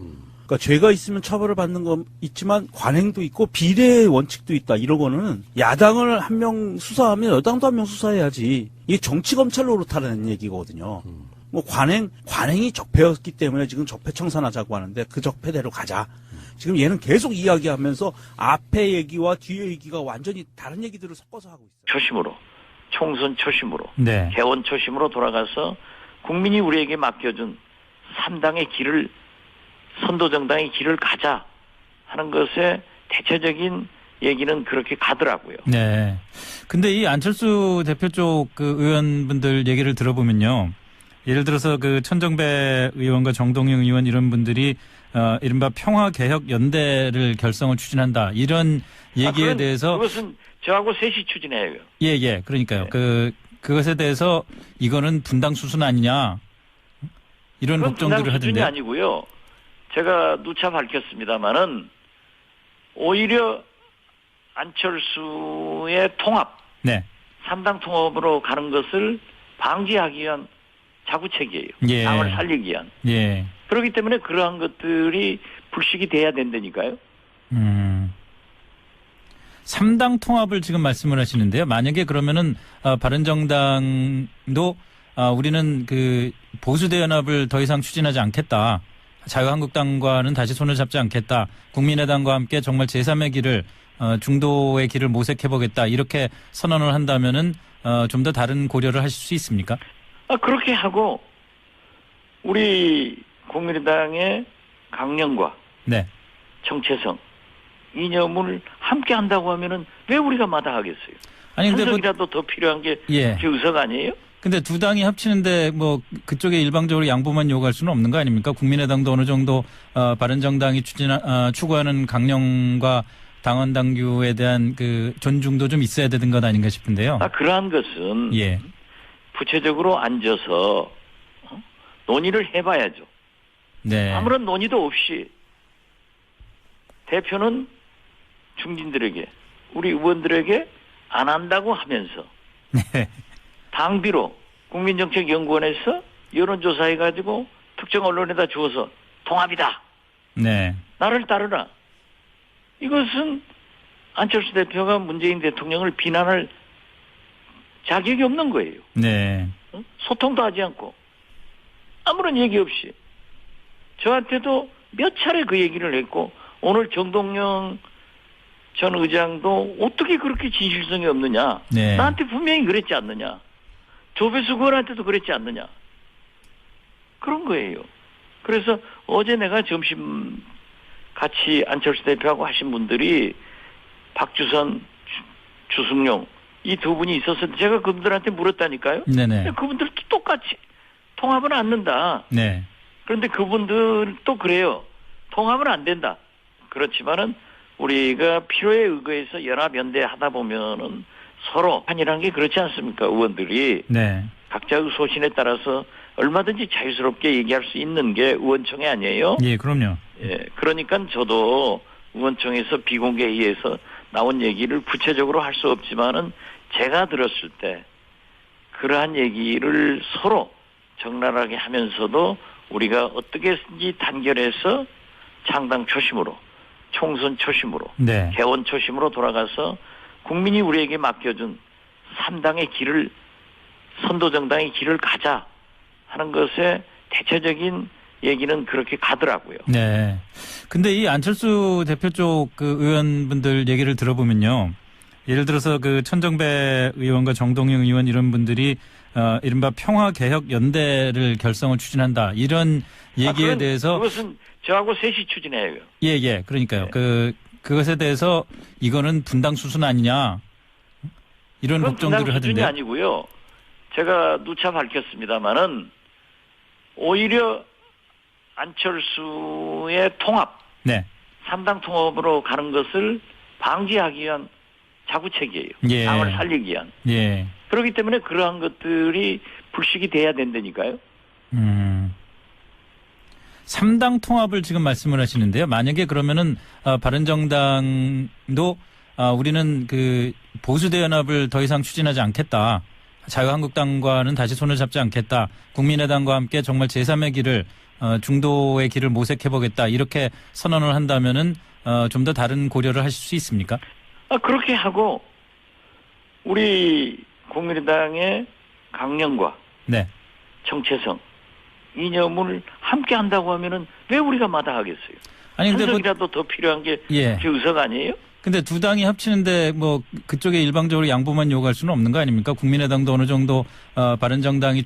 그러니까 죄가 있으면 처벌을 받는 건 있지만 관행도 있고 비례의 원칙도 있다. 이러고는 야당을 한 명 수사하면 여당도 한 명 수사해야지. 이게 정치검찰로 그렇다는 얘기거든요. 뭐 관행이 적폐였기 때문에 지금 적폐 청산하자고 하는데 그 적폐대로 가자. 지금 얘는 계속 이야기하면서 앞에 얘기와 뒤에 얘기가 완전히 다른 얘기들을 섞어서 하고 있어요. 초심으로, 총선 초심으로, 네. 개원 초심으로 돌아가서 국민이 우리에게 맡겨준 3당의 길을, 선도정당의 길을 가자 하는 것에 대체적인 얘기는 그렇게 가더라고요. 네. 근데 이 안철수 대표 쪽 그 의원분들 얘기를 들어보면요. 예를 들어서 그 천정배 의원과 정동영 의원 이런 분들이 이른바 평화개혁연대를 결성을 추진한다. 이런 얘기에 대해서 그것은 저하고 셋이 추진해요. 예. 그러니까요. 네. 그것에 대해서 이거는 분당 수순 아니냐. 이런 걱정들을 수준이 하던데. 아니고요. 제가 누차 밝혔습니다마는 오히려 안철수의 통합, 네. 3당 통합으로 가는 것을 방지하기 위한 자구책이에요. 예. 당을 살리기 위한. 예. 그렇기 때문에 그러한 것들이 불식이 돼야 된다니까요. 3당 통합을 지금 말씀을 하시는데요. 만약에 그러면은 바른정당도 우리는 그 보수대연합을 더 이상 추진하지 않겠다. 자유한국당과는 다시 손을 잡지 않겠다. 국민의당과 함께 정말 제3의 길을 중도의 길을 모색해보겠다. 이렇게 선언을 한다면은 좀 더 다른 고려를 하실 수 있습니까? 그렇게 하고 우리 국민의당의 강령과 네. 정체성, 이념을 함께 한다고 하면은 왜 우리가 마다하겠어요? 아니 근데 한석이라도 더 필요한 게 예. 제 의석 아니에요? 근데 두 당이 합치는데 뭐 그쪽에 일방적으로 양보만 요구할 수는 없는 거 아닙니까? 국민의당도 어느 정도 바른정당이 추구하는 강령과 당원 당규에 대한 그 존중도 좀 있어야 되는 것 아닌가 싶은데요. 그러한 것은 예. 구체적으로 앉아서 논의를 해봐야죠. 네. 아무런 논의도 없이 대표는 중진들에게 우리 의원들에게 안 한다고 하면서 네. 당비로 국민정책연구원에서 여론조사해가지고 특정 언론에다 주어서 통합이다. 네. 나를 따르라. 이것은 안철수 대표가 문재인 대통령을 비난할 자격이 없는 거예요. 네. 소통도 하지 않고 아무런 얘기 없이 저한테도 몇 차례 그 얘기를 했고 오늘 정동영 전 의장도 어떻게 그렇게 진실성이 없느냐. 네. 나한테 분명히 그랬지 않느냐. 조배수 의원한테도 그랬지 않느냐. 그런 거예요. 그래서 어제 내가 점심 같이 안철수 대표하고 하신 분들이 박주선, 주승용 이 두 분이 있어서 제가 그분들한테 물었다니까요. 네네. 그분들도 똑같이 통합은 않는다. 네. 그런데 그분들도 그래요. 통합은 안 된다. 그렇지만은 우리가 필요에 의거해서 연합연대 하다 보면은 서로 한이라는 게 그렇지 않습니까? 의원들이 네. 각자의 소신에 따라서 얼마든지 자유스럽게 얘기할 수 있는 게 의원총회 아니에요? 예, 그럼요. 예, 그러니까 저도 의원총회에서 비공개 회의에서 나온 얘기를 구체적으로 할 수 없지만은 제가 들었을 때 그러한 얘기를 서로 적나라하게 하면서도 우리가 어떻게든지 단결해서 창당 초심으로, 총선 초심으로, 네. 개원 초심으로 돌아가서 국민이 우리에게 맡겨준 3당의 길을, 선도정당의 길을 가자 하는 것에 대체적인 얘기는 그렇게 가더라고요. 네. 근데 이 안철수 대표 쪽 그 의원분들 얘기를 들어보면요. 예를 들어서 그 천정배 의원과 정동영 의원 이런 분들이 이른바 평화개혁연대를 결성을 추진한다. 이런 얘기에 대해서. 그것은 저하고 셋이 추진해요. 예, 예. 그러니까요. 네. 그것에 대해서 이거는 분당 수순 아니냐. 이런 걱정들을 하던데. 수준이 아니고요. 제가 누차 밝혔습니다마는 오히려 안철수의 통합, 네. 3당 통합으로 가는 것을 방지하기 위한 자구책이에요. 예. 당을 살리기 위한. 예. 그렇기 때문에 그러한 것들이 불식이 돼야 된다니까요. 3당 통합을 지금 말씀을 하시는데요. 만약에 그러면은 바른정당도 우리는 그 보수대연합을 더 이상 추진하지 않겠다. 자유한국당과는 다시 손을 잡지 않겠다. 국민의당과 함께 정말 제3의 길을 중도의 길을 모색해보겠다. 이렇게 선언을 한다면은 좀 더 다른 고려를 하실 수 있습니까? 그렇게 하고 우리 국민의당의 강령과 네. 정체성, 이념을 함께 한다고 하면은 왜 우리가 마다하겠어요? 아니 근데 한석이라도 더 필요한 게 예. 제 의석 아니에요? 근데 두 당이 합치는데 뭐 그쪽에 일방적으로 양보만 요구할 수는 없는 거 아닙니까? 국민의당도 어느 정도 바른정당이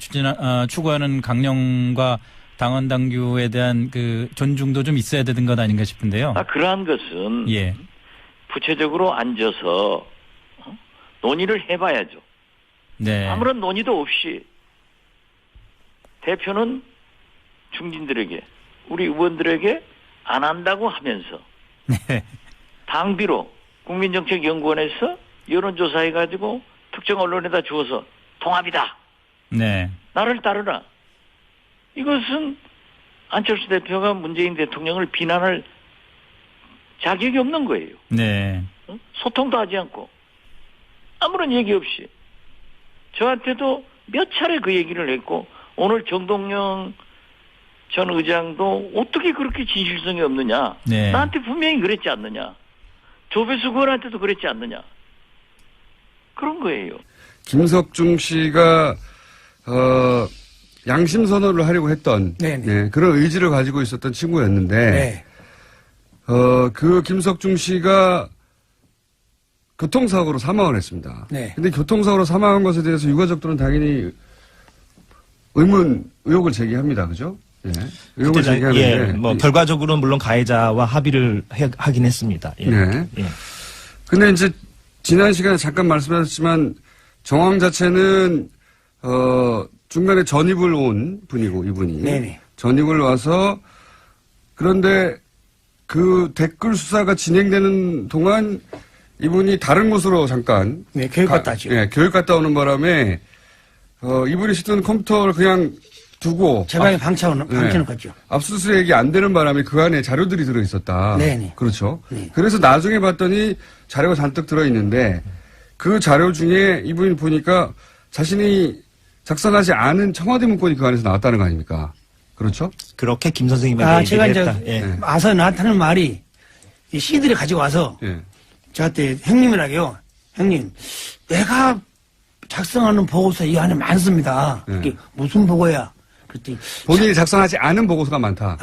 추구하는 강령과 당원 당규에 대한 그 존중도 좀 있어야 되는 것 아닌가 싶은데요. 그러한 것은 예. 구체적으로 앉아서 논의를 해봐야죠. 네. 아무런 논의도 없이 대표는 중진들에게 우리 의원들에게 안 한다고 하면서 네. 당비로 국민정책연구원에서 여론조사해가지고 특정 언론에다 주어서 통합이다. 네. 나를 따르라. 이것은 안철수 대표가 문재인 대통령을 비난할 자격이 없는 거예요. 네. 소통도 하지 않고 아무런 얘기 없이 저한테도 몇 차례 그 얘기를 했고 오늘 정동영 전 의장도 어떻게 그렇게 진실성이 없느냐. 네. 나한테 분명히 그랬지 않느냐. 조배수 의원한테도 그랬지 않느냐. 그런 거예요. 김석중 씨가 양심 선언을 하려고 했던 네, 그런 의지를 가지고 있었던 친구였는데 네. 그 김석중 씨가 교통사고로 사망을 했습니다. 네. 근데 교통사고로 사망한 것에 대해서 유가족들은 당연히 의혹을 제기합니다. 그죠? 예. 의혹을 제기하는데. 예, 뭐 결과적으로는 물론 가해자와 합의를 하긴 했습니다. 예. 네. 예. 근데 이제 지난 시간에 잠깐 말씀하셨지만 정황 자체는 중간에 전입을 온 분이고 이분이 네네. 전입을 와서 그런데 그 댓글 수사가 진행되는 동안 이분이 다른 곳으로 잠깐. 네, 교육 갔다 왔죠. 예, 교육 갔다 오는 바람에, 이분이 쓰던 컴퓨터를 그냥 두고. 제 방에 방치해놓았죠. 압수수색이 안 되는 바람에 그 안에 자료들이 들어있었다. 네네. 그렇죠. 네. 그래서 나중에 봤더니 자료가 잔뜩 들어있는데 그 자료 중에 이분이 보니까 자신이 작성하지 않은 청와대 문건이 그 안에서 나왔다는 거 아닙니까? 그렇죠? 그렇게 김 선생님에게 제가 얘기를 이제 했다. 예. 와서 나한테는 말이 이 CD를 가지고 와서 예. 저한테 형님이라고요. 형님, 내가 작성하는 보고서 이 안에 많습니다. 네. 그게 무슨 보고야? 그랬더니 본인이 작성하지 않은 보고서가 많다.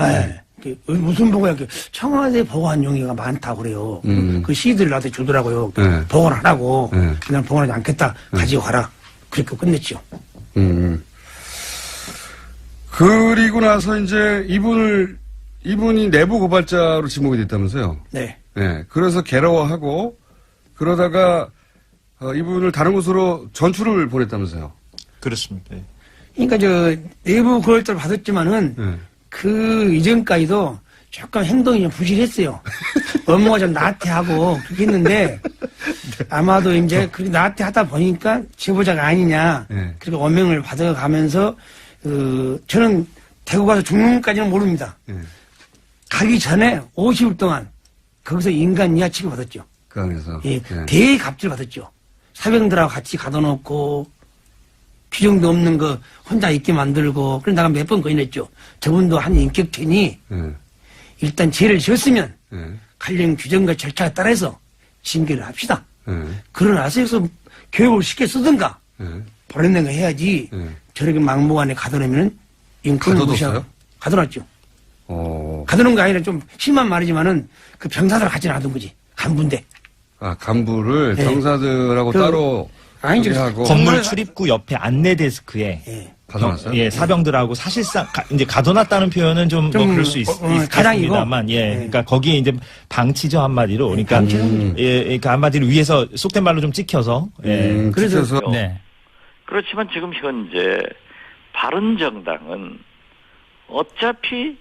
그게 무슨 보고야? 청와대 보고한 용의가 많다고 그래요. 그 CD를 나한테 주더라고요. 네. 보고를 하라고. 네. 그냥 보고하지 않겠다. 가지고 가라. 그렇게 끝냈죠. 그리고 나서 이제 이분이 내부 고발자로 지목이 됐다면서요? 네. 네. 그래서 괴로워하고 그러다가 이분을 다른 곳으로 전출을 보냈다면서요? 그렇습니다. 예. 그러니까 내부 고발자를 받았지만은 네. 그 이전까지도 조금 행동이 좀 부실했어요. 업무가 좀 나태하고 그렇게 했는데 아마도 이제 그렇게 나태하다 보니까 제보자가 아니냐. 네. 그렇게 원명을 받아가면서 저는 대구 가서 죽는까지는 모릅니다. 네. 가기 전에 50일 동안 거기서 인간 이하 취급받았죠. 그 안에서. 예, 네. 대갑질 받았죠. 사병들하고 같이 가둬놓고 규정도 없는 거 혼자 있게 만들고 그래서 내가 몇 번 거인했죠. 저분도 한 인격체니 네. 일단 죄를 지었으면 네. 관련 규정과 절차에 따라서 징계를 합시다. 네. 그러나서 해서 교육을 쉽게 쓰든가 네. 보냈는 거 해야지 네. 저렇게 막무가내 가둬놓으면 인권을 가둬뒀어요? 무시하고 가둬놨죠. 어. 가두는 거 아니라 좀 심한 말이지만은 그 병사들 같이 놔둔 거지. 간부인데. 아, 간부를 네. 병사들하고 그- 따로 아니죠. 하고 건물 정말- 출입구 옆에 안내 데스크에 예. 가둬놨어요? 예, 사병들하고 사실상 이제 가둬놨다는 표현은 좀 뭐 좀, 그럴 수 가장이고. 있습니다만, 예, 네. 그러니까 거기에 이제 방치죠 한마디로, 그러니까 방치는 예, 그러니까 한마디로 위에서 속된 말로 좀 찍혀서, 예, 그래서- 그래서 네. 그렇지만 지금 현재 바른정당은 어차피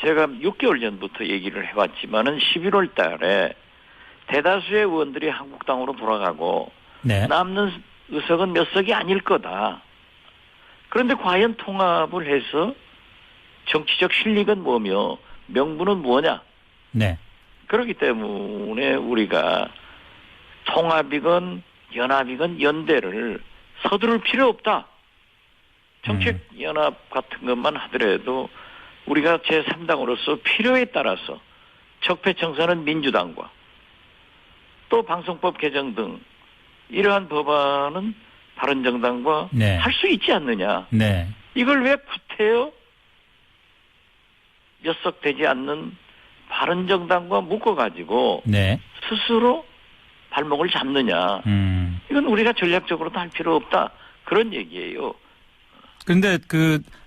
제가 6개월 전부터 얘기를 해왔지만은 11월 달에 대다수의 의원들이 한국당으로 돌아가고 네. 남는 의석은 몇 석이 아닐 거다. 그런데 과연 통합을 해서 정치적 실력은 뭐며 명분은 뭐냐? 네. 그렇기 때문에 우리가 통합이건 연합이건 연대를 서두를 필요 없다. 정책연합 같은 것만 하더라도 우리가 제3당으로서 필요에 따라서 적폐청산은 민주당과 또 방송법 개정 등 이러한 법안은 바른정당과 네. 할 수 있지 않느냐. 네. 이걸 왜 구태여 몇 석 되지 않는 바른정당과 묶어가지고 네. 스스로 발목을 잡느냐. 이건 우리가 전략적으로도 할 필요 없다. 그런 얘기예요. 그런데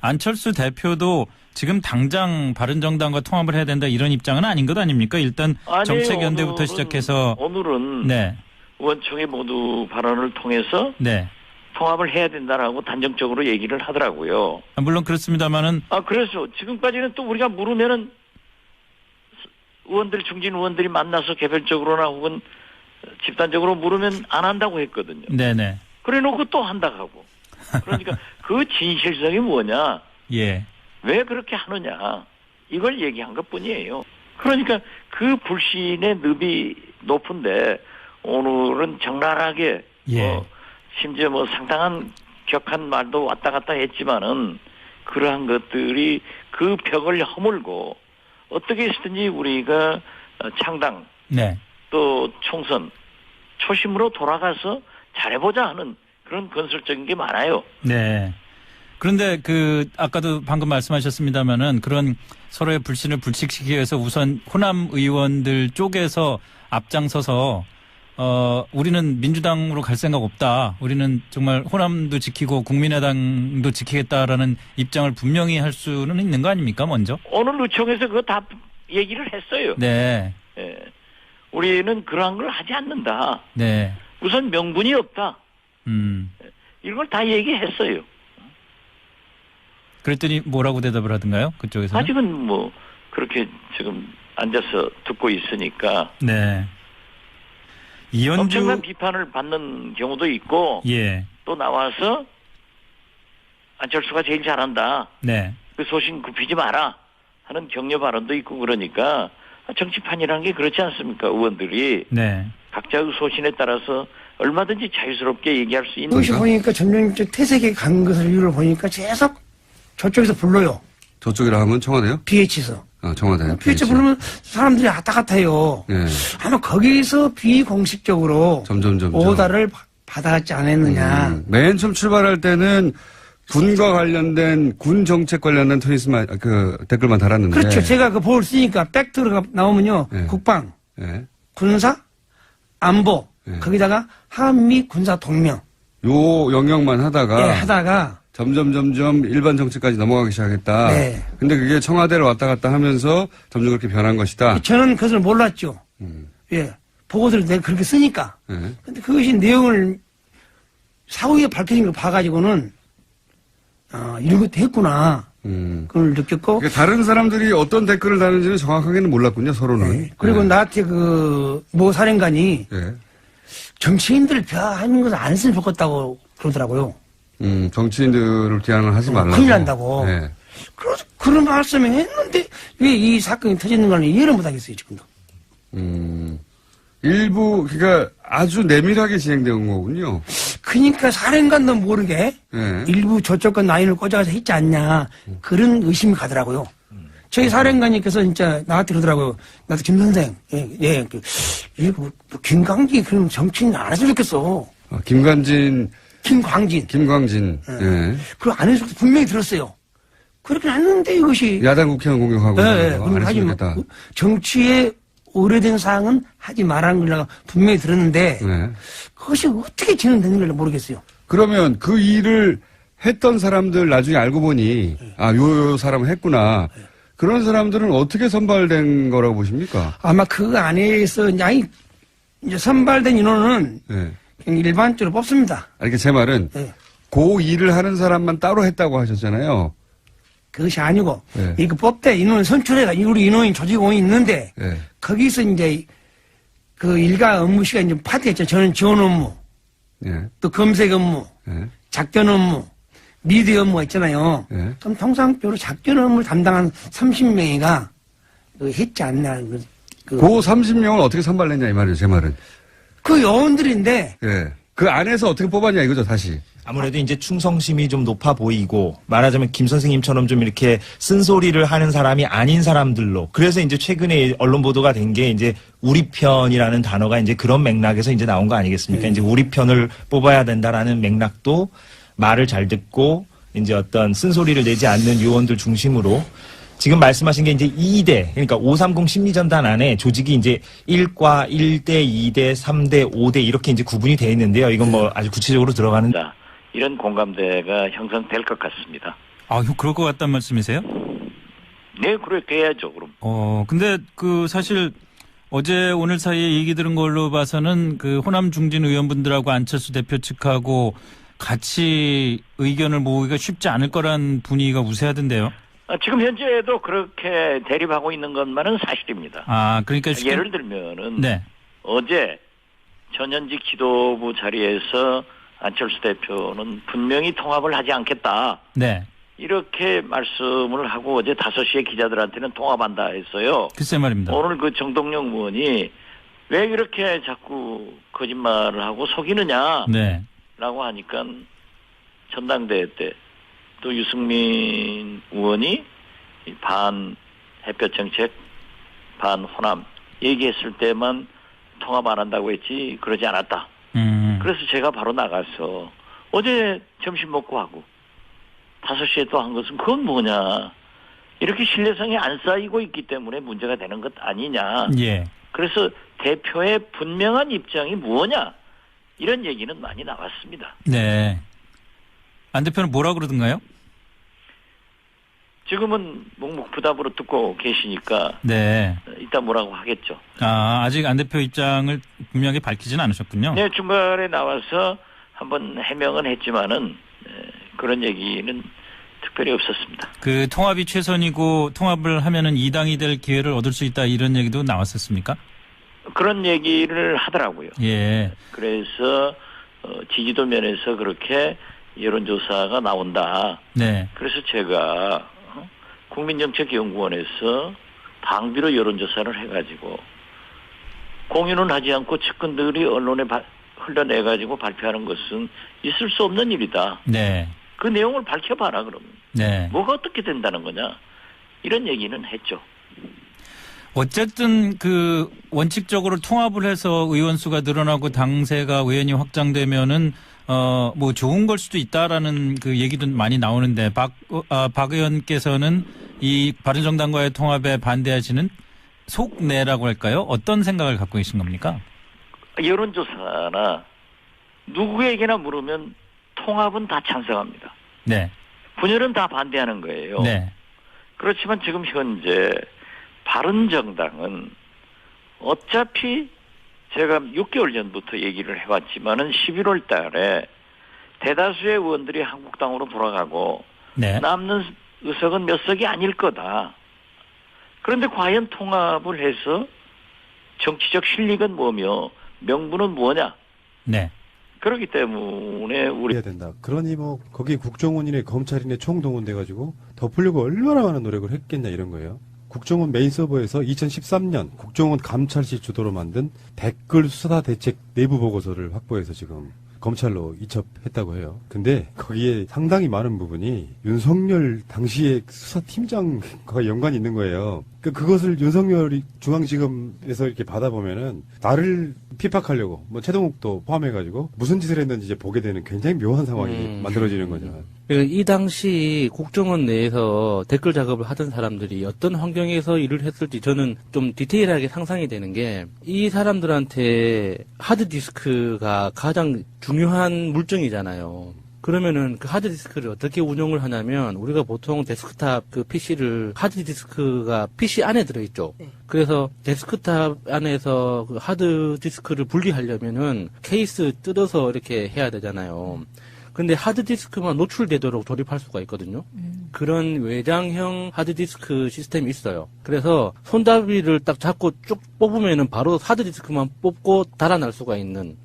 안철수 대표도 지금 당장 바른정당과 통합을 해야 된다 이런 입장은 아닌 것 아닙니까? 일단 아니에요. 정책연대부터 시작해서 오늘은 네. 의원총회 모두 발언을 통해서 네. 통합을 해야 된다라고 단정적으로 얘기를 하더라고요. 물론 그렇습니다만은 그래서 지금까지는 또 우리가 물으면은 의원들, 중진 의원들이 만나서 개별적으로나 혹은 집단적으로 물으면 안 한다고 했거든요. 네네. 그래 놓고 또 한다고 하고. 그러니까 그 진실성이 뭐냐. 예. 왜 그렇게 하느냐. 이걸 얘기한 것 뿐이에요. 그러니까 그 불신의 늪이 높은데 오늘은 적나라하게 예. 심지어 상당한 격한 말도 왔다 갔다 했지만은 그러한 것들이 그 벽을 허물고 어떻게 해서든지 우리가 창당 네. 또 총선 초심으로 돌아가서 잘해보자 하는 그런 건설적인 게 많아요. 네. 그런데 아까도 방금 말씀하셨습니다마는 그런 서로의 불신을 불식시키기 위해서 우선 호남 의원들 쪽에서 앞장서서 우리는 민주당으로 갈 생각 없다. 우리는 정말 호남도 지키고 국민의당도 지키겠다라는 입장을 분명히 할 수는 있는 거 아닙니까, 먼저? 오늘 의총에서 그거 다 얘기를 했어요. 네. 예. 우리는 그러한 걸 하지 않는다. 네. 우선 명분이 없다. 이걸 다 얘기했어요. 그랬더니 뭐라고 대답을 하던가요? 그쪽에서는? 아직은 그렇게 지금 앉아서 듣고 있으니까 네. 이현주 엄청난 비판을 받는 경우도 있고 예. 또 나와서 안철수가 제일 잘한다. 네. 그 소신 굽히지 마라 하는 격려 발언도 있고 그러니까 정치판이라는 게 그렇지 않습니까? 의원들이 네. 각자의 소신에 따라서 얼마든지 자유스럽게 얘기할 수 있는 그것이 보니까 점점 퇴색에 간 것을 이유를 보니까 계속 저쪽에서 불러요. 저쪽이라 하면 청와대요? BH에서. 청와대. BH 부르면 사람들이 왔다 갔다 해요. 예. 아마 거기서 비공식적으로 점점. 오다를 받아갔지 않았느냐. 맨 처음 출발할 때는 군과 관련된 군 정책 관련된 트윗만 댓글만 달았는데. 그렇죠. 제가 그 볼 쓰니까 팩트가 나오면요. 예. 국방, 예. 군사, 안보, 예. 거기다가 한미 군사 동맹. 요 영역만 하다가. 예, 하다가 점점 일반 정치까지 넘어가기 시작했다. 네. 근데 그게 청와대를 왔다 갔다 하면서 점점 그렇게 변한 것이다. 저는 그것을 몰랐죠. 예. 보고서를 내가 그렇게 쓰니까. 예. 근데 그것이 내용을 사후에 밝혀진 걸 봐가지고는, 이런 것도 했구나. 그걸 느꼈고. 그러니까 다른 사람들이 어떤 댓글을 다는지는 정확하게는 몰랐군요, 서로는. 네. 그리고 예. 나한테 모 사령관이 예. 정치인들을 비하하는 것을 안 했으면 좋겠다고 그러더라고요. 정치인들을 비하는 하지 말라고. 큰일 난다고. 예. 그런 말씀을 했는데 왜 이 사건이 터졌는가는 이해를 못하겠어요, 지금도. 일부, 그러니까 아주 내밀하게 진행된 거군요. 그러니까 사령관도 모르게 예. 일부 저쪽과 라인을 꽂아서 했지 않냐 그런 의심이 가더라고요. 저희 사령관님께서 진짜 나한테 그러더라고요. 나도 김 선생, 김광진 그럼 정치인 안 했으면 좋겠어. 김광진. 예. 그거 안 해서 분명히 들었어요. 그렇게 했는데 이것이 야당 국회의원 공격하고. 네, 안 했으면 좋겠다. 정치에 오래된 사항은 하지 말라는 걸 분명히 들었는데 네. 그것이 어떻게 진행되는 걸 모르겠어요. 그러면 그 일을 했던 사람들 나중에 알고 보니 요 사람은 했구나. 그런 사람들은 어떻게 선발된 거라고 보십니까? 아마 그 안에서 이제 선발된 인원은 네. 그냥 일반적으로 뽑습니다. 이렇게 제 말은 네. 그 일을 하는 사람만 따로 했다고 하셨잖아요. 그것이 아니고 네. 이거 뽑대 인원 선출해가 우리 인원이 조직원이 있는데 네. 거기서 이제 그 일가 업무 시간 이제 파트했죠. 저는 지원 업무, 네. 또 검색 업무, 네. 작전 업무, 미디어 업무가 있잖아요. 네. 그럼 통상적으로 작전 업무를 담당한 30명이가 했지 않나. 그 30명을 어떻게 선발했냐 이 말이에요. 제 말은. 그 요원들인데 예. 그 안에서 어떻게 뽑았냐 이거죠 다시. 아무래도 이제 충성심이 좀 높아 보이고 말하자면 김 선생님처럼 좀 이렇게 쓴소리를 하는 사람이 아닌 사람들로 그래서 이제 최근에 언론 보도가 된 게 이제 우리 편이라는 단어가 이제 그런 맥락에서 이제 나온 거 아니겠습니까? 이제 우리 편을 뽑아야 된다라는 맥락도 말을 잘 듣고 이제 어떤 쓴소리를 내지 않는 요원들 중심으로 지금 말씀하신 게 이제 2대, 그러니까 530 심리전단 안에 조직이 이제 1과 1대, 2대, 3대, 5대 이렇게 이제 구분이 되어 있는데요. 이건 뭐 아주 구체적으로 들어가는. 이런 공감대가 형성될 것 같습니다. 그럴 것 같단 말씀이세요? 네, 그렇게 해야죠, 그럼. 근데 사실 어제 오늘 사이에 얘기 들은 걸로 봐서는 그 호남 중진 의원분들하고 안철수 대표 측하고 같이 의견을 모으기가 쉽지 않을 거란 분위기가 우세하던데요. 지금 현재도 그렇게 대립하고 있는 것만은 사실입니다. 그러니까 예를 들면은 네. 어제 전현직 지도부 자리에서 안철수 대표는 분명히 통합을 하지 않겠다. 네. 이렇게 말씀을 하고 어제 5시에 기자들한테는 통합한다 했어요. 글쎄 말입니다. 오늘 그 정동영 의원이 왜 이렇게 자꾸 거짓말을 하고 속이느냐. 네. 라고 하니까 전당대회 때 또 유승민 의원이 반 햇볕 정책, 반 호남 얘기했을 때만 통합 안 한다고 했지 그러지 않았다. 그래서 제가 바로 나가서 어제 점심 먹고 하고 5시에 또 한 것은 그건 뭐냐. 이렇게 신뢰성이 안 쌓이고 있기 때문에 문제가 되는 것 아니냐. 예. 그래서 대표의 분명한 입장이 뭐냐. 이런 얘기는 많이 나왔습니다. 네. 안 대표는 뭐라 그러던가요? 지금은 묵묵부답으로 듣고 계시니까 네. 이따 뭐라고 하겠죠. 아직 안 대표 입장을 분명하게 밝히지는 않으셨군요. 네, 중간에 나와서 한번 해명은 했지만은 그런 얘기는 특별히 없었습니다. 그 통합이 최선이고 통합을 하면은 2당이 될 기회를 얻을 수 있다 이런 얘기도 나왔었습니까? 그런 얘기를 하더라고요. 예. 그래서 지지도 면에서 그렇게 여론조사가 나온다. 네. 그래서 제가 국민정책연구원에서 당비로 여론조사를 해가지고 공유는 하지 않고 측근들이 언론에 흘려내가지고 발표하는 것은 있을 수 없는 일이다. 네. 그 내용을 밝혀봐라 그러면. 네. 뭐가 어떻게 된다는 거냐. 이런 얘기는 했죠. 어쨌든 그 원칙적으로 통합을 해서 의원 수가 늘어나고 당세가 의원이 확장되면은 뭐 좋은 걸 수도 있다라는 그 얘기도 많이 나오는데 박 의원께서는 이 바른정당과의 통합에 반대하시는 속내라고 할까요? 어떤 생각을 갖고 계신 겁니까? 여론조사나 누구에게나 물으면 통합은 다 찬성합니다. 네. 분열은 다 반대하는 거예요. 네. 그렇지만 지금 현재 바른정당은 어차피 제가 6개월 전부터 얘기를 해왔지만은 11월 달에 대다수의 의원들이 한국당으로 돌아가고 네. 남는 의석은 몇 석이 아닐 거다. 그런데 과연 통합을 해서 정치적 실익은 뭐며 명분은 뭐냐? 네. 그렇기 때문에 우리 해야 된다. 그러니 뭐 거기 국정원이네 검찰이네 총동원돼가지고 덮으려고 얼마나 많은 노력을 했겠냐 이런 거예요. 국정원 메인 서버에서 2013년 국정원 감찰실 주도로 만든 댓글 수사 대책 내부 보고서를 확보해서 지금 검찰로 이첩했다고 해요. 근데 거기에 상당히 많은 부분이 윤석열 당시의 수사팀장과 연관이 있는 거예요. 그것을 윤석열이 중앙지검에서 이렇게 받아보면은 나를 핍박하려고 뭐 최동욱도 포함해가지고 무슨 짓을 했는지 이제 보게 되는 굉장히 묘한 상황이 만들어지는 거죠. 이 당시 국정원 내에서 댓글 작업을 하던 사람들이 어떤 환경에서 일을 했을지 저는 좀 디테일하게 상상이 되는 게 이 사람들한테 하드디스크가 가장 중요한 물증이잖아요. 그러면은 그 하드디스크를 어떻게 운영을 하냐면 우리가 보통 데스크탑 그 PC를 하드디스크가 PC 안에 들어있죠. 네. 그래서 데스크탑 안에서 그 하드디스크를 분리하려면은 케이스 뜯어서 이렇게 해야 되잖아요. 근데 하드디스크만 노출되도록 조립할 수가 있거든요. 그런 외장형 하드디스크 시스템이 있어요. 그래서 손잡이를 딱 잡고 쭉 뽑으면은 바로 하드디스크만 뽑고 달아날 수가 있는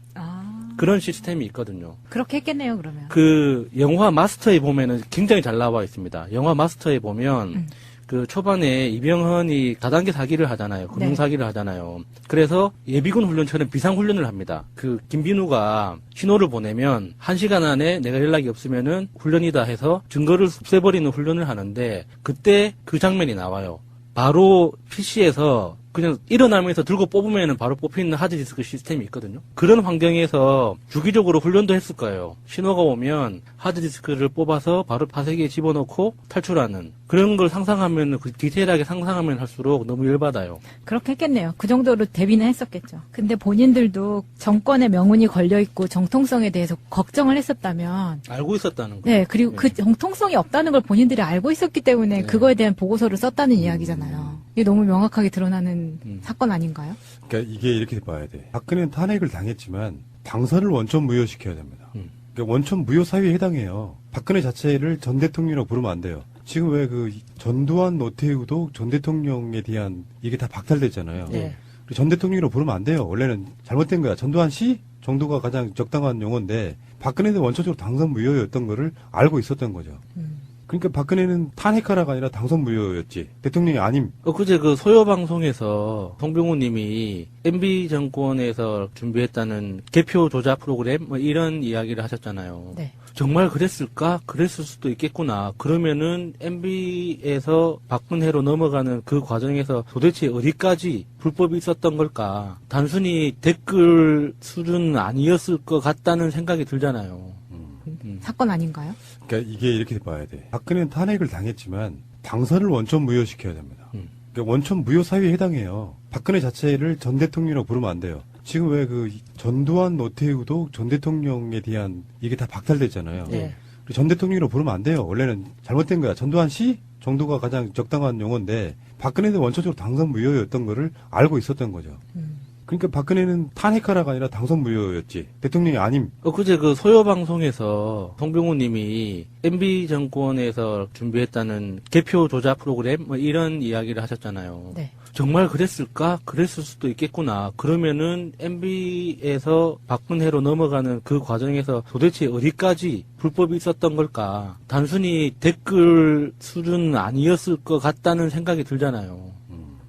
그런 시스템이 있거든요. 그렇게 했겠네요, 그러면. 그 영화 마스터에 보면은 굉장히 잘 나와 있습니다. 영화 마스터에 보면 그 초반에 이병헌이 다단계 사기를 하잖아요. 금융 사기를 하잖아요. 그래서 예비군 훈련처럼 비상 훈련을 합니다. 그 김빈우가 신호를 보내면 1시간 안에 내가 연락이 없으면은 훈련이다 해서 증거를 없애버리는 훈련을 하는데 그때 그 장면이 나와요. 바로 PC에서 그냥 일어나면서 들고 뽑으면 바로 뽑히는 하드디스크 시스템이 있거든요. 그런 환경에서 주기적으로 훈련도 했을 거예요. 신호가 오면 하드디스크를 뽑아서 바로 파쇄기에 집어넣고 탈출하는 그런 걸 상상하면 그 디테일하게 상상하면 할수록 너무 열받아요. 그렇게 했겠네요. 그 정도로 대비는 했었겠죠. 근데 본인들도 정권의 명운이 걸려있고 정통성에 대해서 걱정을 했었다면 알고 있었다는 거예요. 네, 그리고 그 정통성이 없다는 걸 본인들이 알고 있었기 때문에 그거에 대한 보고서를 썼다는 이야기잖아요. 이게 너무 명확하게 드러나는 사건 아닌가요? 그러니까 이게 이렇게 봐야 돼. 박근혜는 탄핵을 당했지만 당선을 원천 무효시켜야 됩니다. 그러니까 원천 무효 사유에 해당해요. 박근혜 자체를 전 대통령이라고 부르면 안 돼요. 지금 왜 그 전두환, 노태우도 전 대통령에 대한 이게 다 박탈됐잖아요. 네. 전 대통령이라고 부르면 안 돼요. 원래는 잘못된 거야. 전두환 씨 정도가 가장 적당한 용어인데 박근혜는 원천적으로 당선 무효였던 거를 알고 있었던 거죠. 그러니까 박근혜는 탄핵하라가 아니라 당선 무효였지. 대통령이 아님. 그제 그 소요 방송에서 송병호 님이 MB 정권에서 준비했다는 개표 조작 프로그램 뭐 이런 이야기를 하셨잖아요. 네. 정말 그랬을까? 그랬을 수도 있겠구나. 그러면은 MB에서 박근혜로 넘어가는 그 과정에서 도대체 어디까지 불법이 있었던 걸까? 단순히 댓글 수준은 아니었을 것 같다는 생각이 들잖아요. 사건 아닌가요? 그러니까 이게 이렇게 봐야 돼. 박근혜는 탄핵을 당했지만 당선을 원천 무효시켜야 됩니다. 그러니까 원천 무효 사유에 해당해요. 박근혜 자체를 전 대통령이라고 부르면 안 돼요. 지금 왜 그 전두환, 노태우도 전 대통령에 대한 이게 다 박탈됐잖아요. 네. 전 대통령이라고 부르면 안 돼요. 원래는 잘못된 거야. 전두환 씨 정도가 가장 적당한 용어인데 박근혜는 원천적으로 당선 무효였던 거를 알고 있었던 거죠. 그러니까 박근혜는 탄핵하라가 아니라 당선 무효였지. 대통령이 아님. 그제 그 소요 방송에서 송병호님이 MB 정권에서 준비했다는 개표 조작 프로그램 뭐 이런 이야기를 하셨잖아요. 네. 정말 그랬을까? 그랬을 수도 있겠구나. 그러면은 MB에서 박근혜로 넘어가는 그 과정에서 도대체 어디까지 불법이 있었던 걸까? 단순히 댓글 수준은 아니었을 것 같다는 생각이 들잖아요.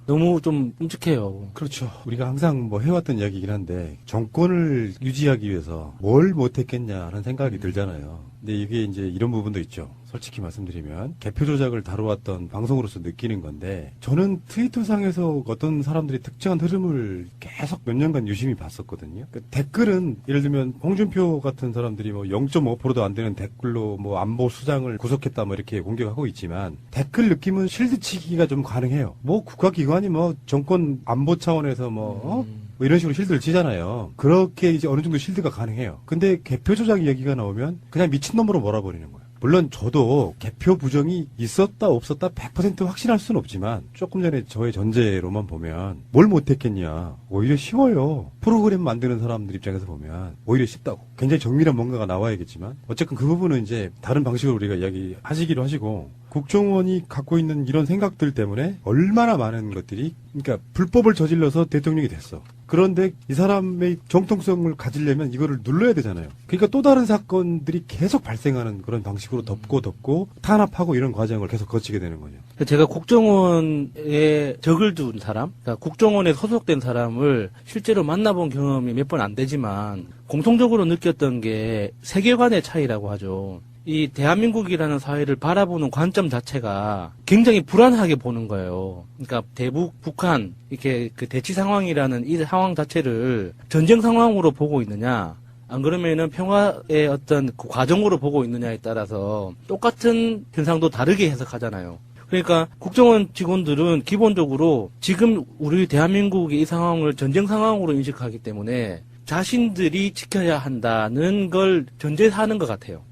너무 좀 끔찍해요. 그렇죠. 우리가 항상 뭐 해왔던 이야기이긴 한데 정권을 유지하기 위해서 뭘 못했겠냐는 생각이 들잖아요. 근데 이게 이제 이런 부분도 있죠. 솔직히 말씀드리면 개표 조작을 다루었던 방송으로서 느끼는 건데 저는 트위터상에서 어떤 사람들이 특정한 흐름을 계속 몇 년간 유심히 봤었거든요. 그 댓글은 예를 들면 홍준표 같은 사람들이 뭐 0.5%도 안 되는 댓글로 뭐 안보 수장을 구속했다 뭐 이렇게 공격하고 있지만 댓글 느낌은 실드치기가 좀 가능해요. 뭐 국가기관이 뭐 정권 안보 차원에서 뭐 이런 식으로 실드를 치잖아요. 그렇게 이제 어느 정도 실드가 가능해요. 근데 개표 조작 이야기가 나오면 그냥 미친놈으로 몰아버리는 거예요. 물론 저도 개표 부정이 있었다 없었다 100% 확신할 수는 없지만 조금 전에 저의 전제로만 보면 뭘 못했겠냐. 오히려 쉬워요. 프로그램 만드는 사람들 입장에서 보면 오히려 쉽다고. 굉장히 정밀한 뭔가가 나와야겠지만 어쨌든 그 부분은 이제 다른 방식으로 우리가 이야기하시기로 하시고 국정원이 갖고 있는 이런 생각들 때문에 얼마나 많은 것들이 그러니까 불법을 저질러서 대통령이 됐어. 그런데 이 사람의 정통성을 가지려면 이거를 눌러야 되잖아요. 그러니까 또 다른 사건들이 계속 발생하는 그런 방식으로 덮고 탄압하고 이런 과정을 계속 거치게 되는 거죠. 제가 국정원에 적을 둔 사람, 그러니까 국정원에 소속된 사람을 실제로 만나본 경험이 몇 번 안 되지만 공통적으로 느꼈던 게 세계관의 차이라고 하죠. 이 대한민국이라는 사회를 바라보는 관점 자체가 굉장히 불안하게 보는 거예요. 그러니까 대북, 북한, 이렇게 그 대치 상황이라는 이 상황 자체를 전쟁 상황으로 보고 있느냐, 안 그러면은 평화의 어떤 그 과정으로 보고 있느냐에 따라서 똑같은 현상도 다르게 해석하잖아요. 그러니까 국정원 직원들은 기본적으로 지금 우리 대한민국의 이 상황을 전쟁 상황으로 인식하기 때문에 자신들이 지켜야 한다는 걸 전제하는 것 같아요.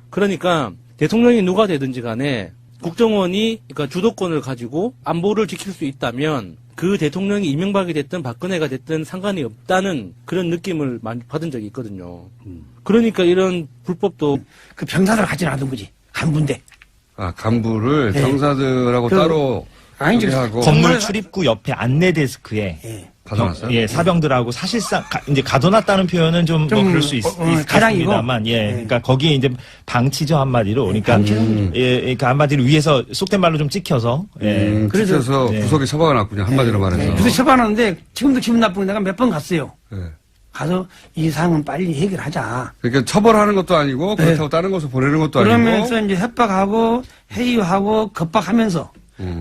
그러니까 대통령이 누가 되든지 간에 국정원이 그러니까 주도권을 가지고 안보를 지킬 수 있다면 그 대통령이 이명박이 됐든 박근혜가 됐든 상관이 없다는 그런 느낌을 많이 받은 적이 있거든요. 그러니까 이런 불법도 그 병사들 가지 않았던 거지. 간부인데. 아, 간부를 네. 병사들하고 따로 아니죠. 하고 건물 출입구 옆에 안내 데스크에 예. 가둬놨어요? 예, 사병들하고 사실상 이제 가둬놨다는 표현은 좀 뭐 그럴 수 있겠습니다만, 예, 그러니까 거기에 이제 방치죠 한마디로, 그러니까 예, 그러니까 한마디로 위에서 속된 말로 좀 찍혀서, 예, 그래서 네. 구석에 처박아 놨군요 한마디로 말해서. 그래서 처방하는데 지금도 기분 나쁜 게 내가 몇 번 갔어요. 네. 가서 이 상황은 빨리 해결하자. 그러니까 처벌하는 것도 아니고 그렇다고 네. 다른 곳을 보내는 것도 그러면서 아니고. 이제 협박하고 회유하고 겁박하면서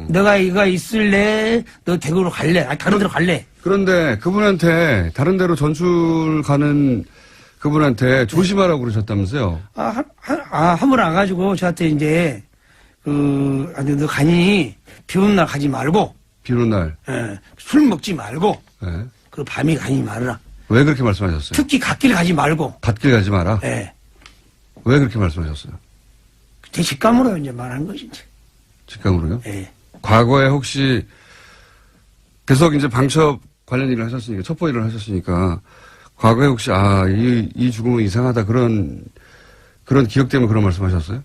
너가 이거 있을래? 너 대구로 갈래? 아니 다른 데로 갈래? 그런데 그분한테 다른 데로 전출 가는 그분한테 조심하라고 그러셨다면서요? 한 번 와가지고 저한테 이제 너 가니 비 오는 날 가지 말고 비 오는 날. 술 먹지 말고 네. 그 밤에 가지 말아라. 왜 그렇게 말씀하셨어요? 특히 갓길 가지 말고. 갓길 가지 마라. 예. 왜 그렇게 말씀하셨어요? 제 직감으로 이제 말하는 것이지. 직감으로요? 예. 과거에 혹시 계속 이제 방첩 관련 일을 하셨으니까, 첩보 일을 하셨으니까, 과거에 혹시, 이 죽음은 이상하다, 그런 기억 때문에 그런 말씀 하셨어요?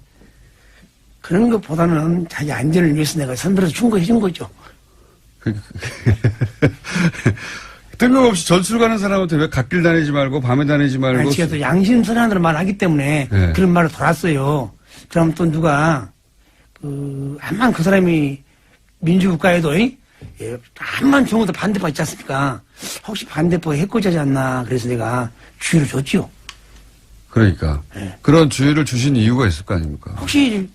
그런 것보다는 자기 안전을 위해서 내가 선들어서 충고해 준 거죠. 뜬금없이 전출 가는 사람한테 왜 갓길 다니지 말고, 밤에 다니지 말고. 아니, 제가 또 양심선언으로 말하기 때문에 네. 그런 말을 돌았어요. 그럼 또 누가, 암만 그 사람이 민주국가에도, 암만 좋은 것도 반대파 있지 않습니까? 혹시 반대파 해코지하지 않나. 그래서 내가 주의를 줬죠. 그러니까. 네. 그런 주의를 주신 이유가 있을 거 아닙니까? 혹시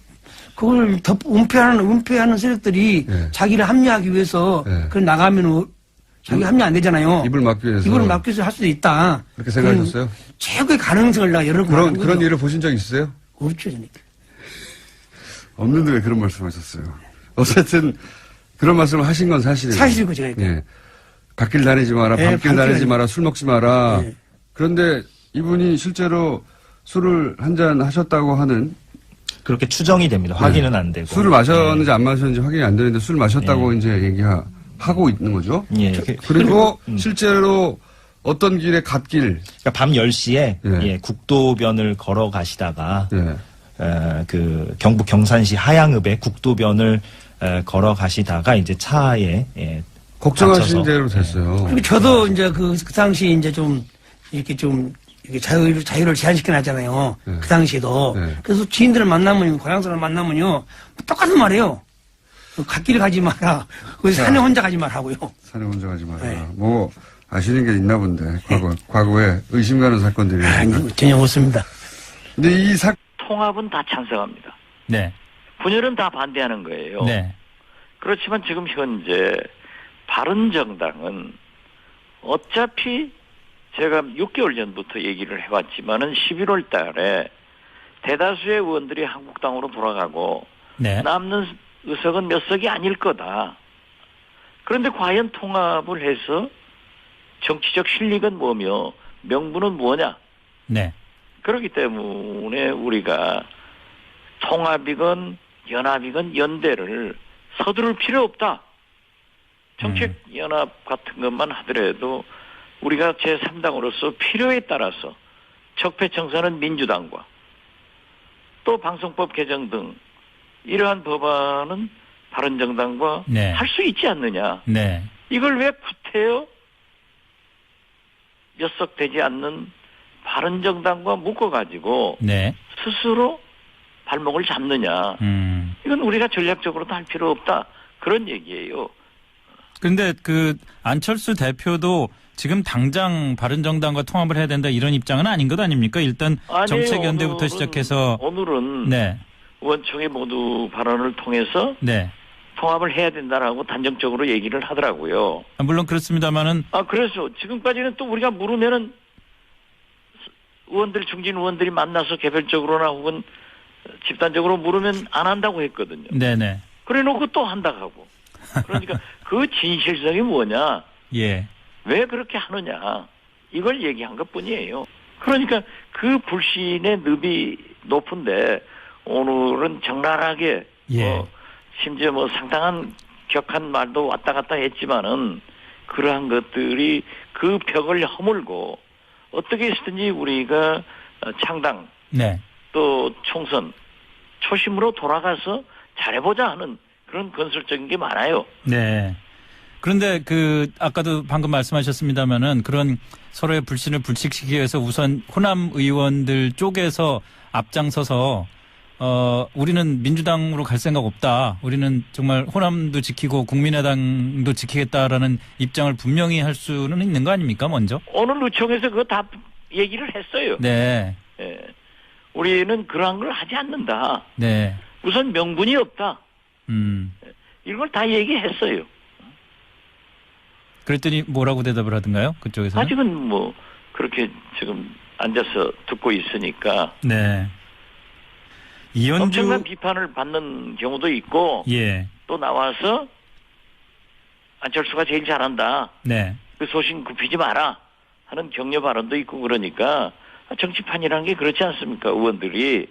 그걸 더 은폐하는 세력들이 네. 자기를 합리화하기 위해서 네. 그걸 나가면 자기 합리 안 되잖아요. 입을 막기 위해서. 입을 막기 위해서 할 수도 있다. 그렇게 생각하셨어요? 최고의 가능성을 내가 여러 번 그런 일을 보신 적 있으세요? 없죠, 저는. 없는데 왜 그런 말씀 하셨어요? 어쨌든, 그런 말씀을 하신 건 사실이에요. 사실이고, 제가. 예. 갓길 다니지 마라, 네, 밤길 다니지 마라, 술 먹지 마라. 네. 그런데 이분이 실제로 술을 한잔 하셨다고 하는. 그렇게 추정이 됩니다. 확인은 안 되고. 술을 마셨는지 안 마셨는지 확인이 안 되는데 술 마셨다고 이제 얘기하는 하고 있는 거죠. 예. 그리고 실제로 어떤 길에 갓길. 그러니까 밤 10시에 예. 예, 국도변을 걸어 가시다가 예. 그 경북 경산시 하양읍에 국도변을 걸어 가시다가 이제 차에 걱정하신 다쳐서. 대로 됐어요. 그리고 저도 이제 그 당시 이제 좀 이렇게 자유를 제한시켜 놨잖아요. 네. 그 당시에도. 네. 그래서 지인들을 만나면, 고향 사람 만나면요. 똑같은 말이에요. 갓길 가지 마라. 산에 혼자 가지 말라고요. 산에 혼자 가지 마라. 네. 뭐 아시는 게 있나 본데 과거에 의심 가는 사건들이. 아니, 전혀 없습니다. 근데 이 통합은 다 찬성합니다. 네. 분열은 다 반대하는 거예요. 네. 그렇지만 지금 현재 바른정당은 어차피 제가 6개월 전부터 얘기를 해왔지만은 11월 달에 대다수의 의원들이 한국당으로 돌아가고 네. 남는 의석은 몇 석이 아닐 거다. 그런데 과연 통합을 해서 정치적 실익은 뭐며 명분은 뭐냐? 네. 그렇기 때문에 우리가 통합이건 연합이건 연대를 서두를 필요 없다. 정책연합 같은 것만 하더라도 우리가 제3당으로서 필요에 따라서 적폐청산은 민주당과 또 방송법 개정 등 이러한 법안은 바른정당과 네. 할 수 있지 않느냐. 네. 이걸 왜 구태여 몇 석 되지 않는 바른정당과 묶어가지고 네. 스스로 발목을 잡느냐. 이건 우리가 전략적으로도 할 필요 없다. 그런 얘기예요. 그런데 그 안철수 대표도 지금 당장 바른정당과 통합을 해야 된다 이런 입장은 아닌 것 아닙니까? 일단 아니에요. 정책연대부터 시작해서 오늘은 네. 의원총회 모두 발언을 통해서 네. 통합을 해야 된다라고 단정적으로 얘기를 하더라고요. 물론 그렇습니다만은 그래서 지금까지는 또 우리가 물으면은 의원들 중진 의원들이 만나서 개별적으로나 혹은 집단적으로 물으면 안 한다고 했거든요. 네네. 그래놓고 또 한다고 하고. 그러니까 그 진실성이 뭐냐? 예. 왜 그렇게 하느냐? 이걸 얘기한 것뿐이에요. 그러니까 그 불신의 늪이 높은데 오늘은 적나라하게 예. 심지어 뭐 상당한 격한 말도 왔다 갔다 했지만은 그러한 것들이 그 벽을 허물고 어떻게 해서든지 우리가 창당 네. 또 총선 초심으로 돌아가서 잘해보자 하는 그런 건설적인 게 많아요. 네. 그런데 그 아까도 방금 말씀하셨습니다마는 그런 서로의 불신을 불식시키기 위해서 우선 호남 의원들 쪽에서 앞장서서 우리는 민주당으로 갈 생각 없다. 우리는 정말 호남도 지키고 국민의당도 지키겠다라는 입장을 분명히 할 수는 있는 거 아닙니까? 먼저. 오늘 의총에서 그거 다 얘기를 했어요. 네. 예. 우리는 그러한 걸 하지 않는다. 네. 우선 명분이 없다. 이걸 다 얘기했어요. 그랬더니 뭐라고 대답을 하던가요? 그쪽에서는? 아직은 뭐 그렇게 지금 앉아서 듣고 있으니까 네. 이현주 엄청난 비판을 받는 경우도 있고 예. 또 나와서 안철수가 제일 잘한다. 네. 그 소신 굽히지 마라 하는 격려 발언도 있고 그러니까 정치판이라는 게 그렇지 않습니까? 의원들이.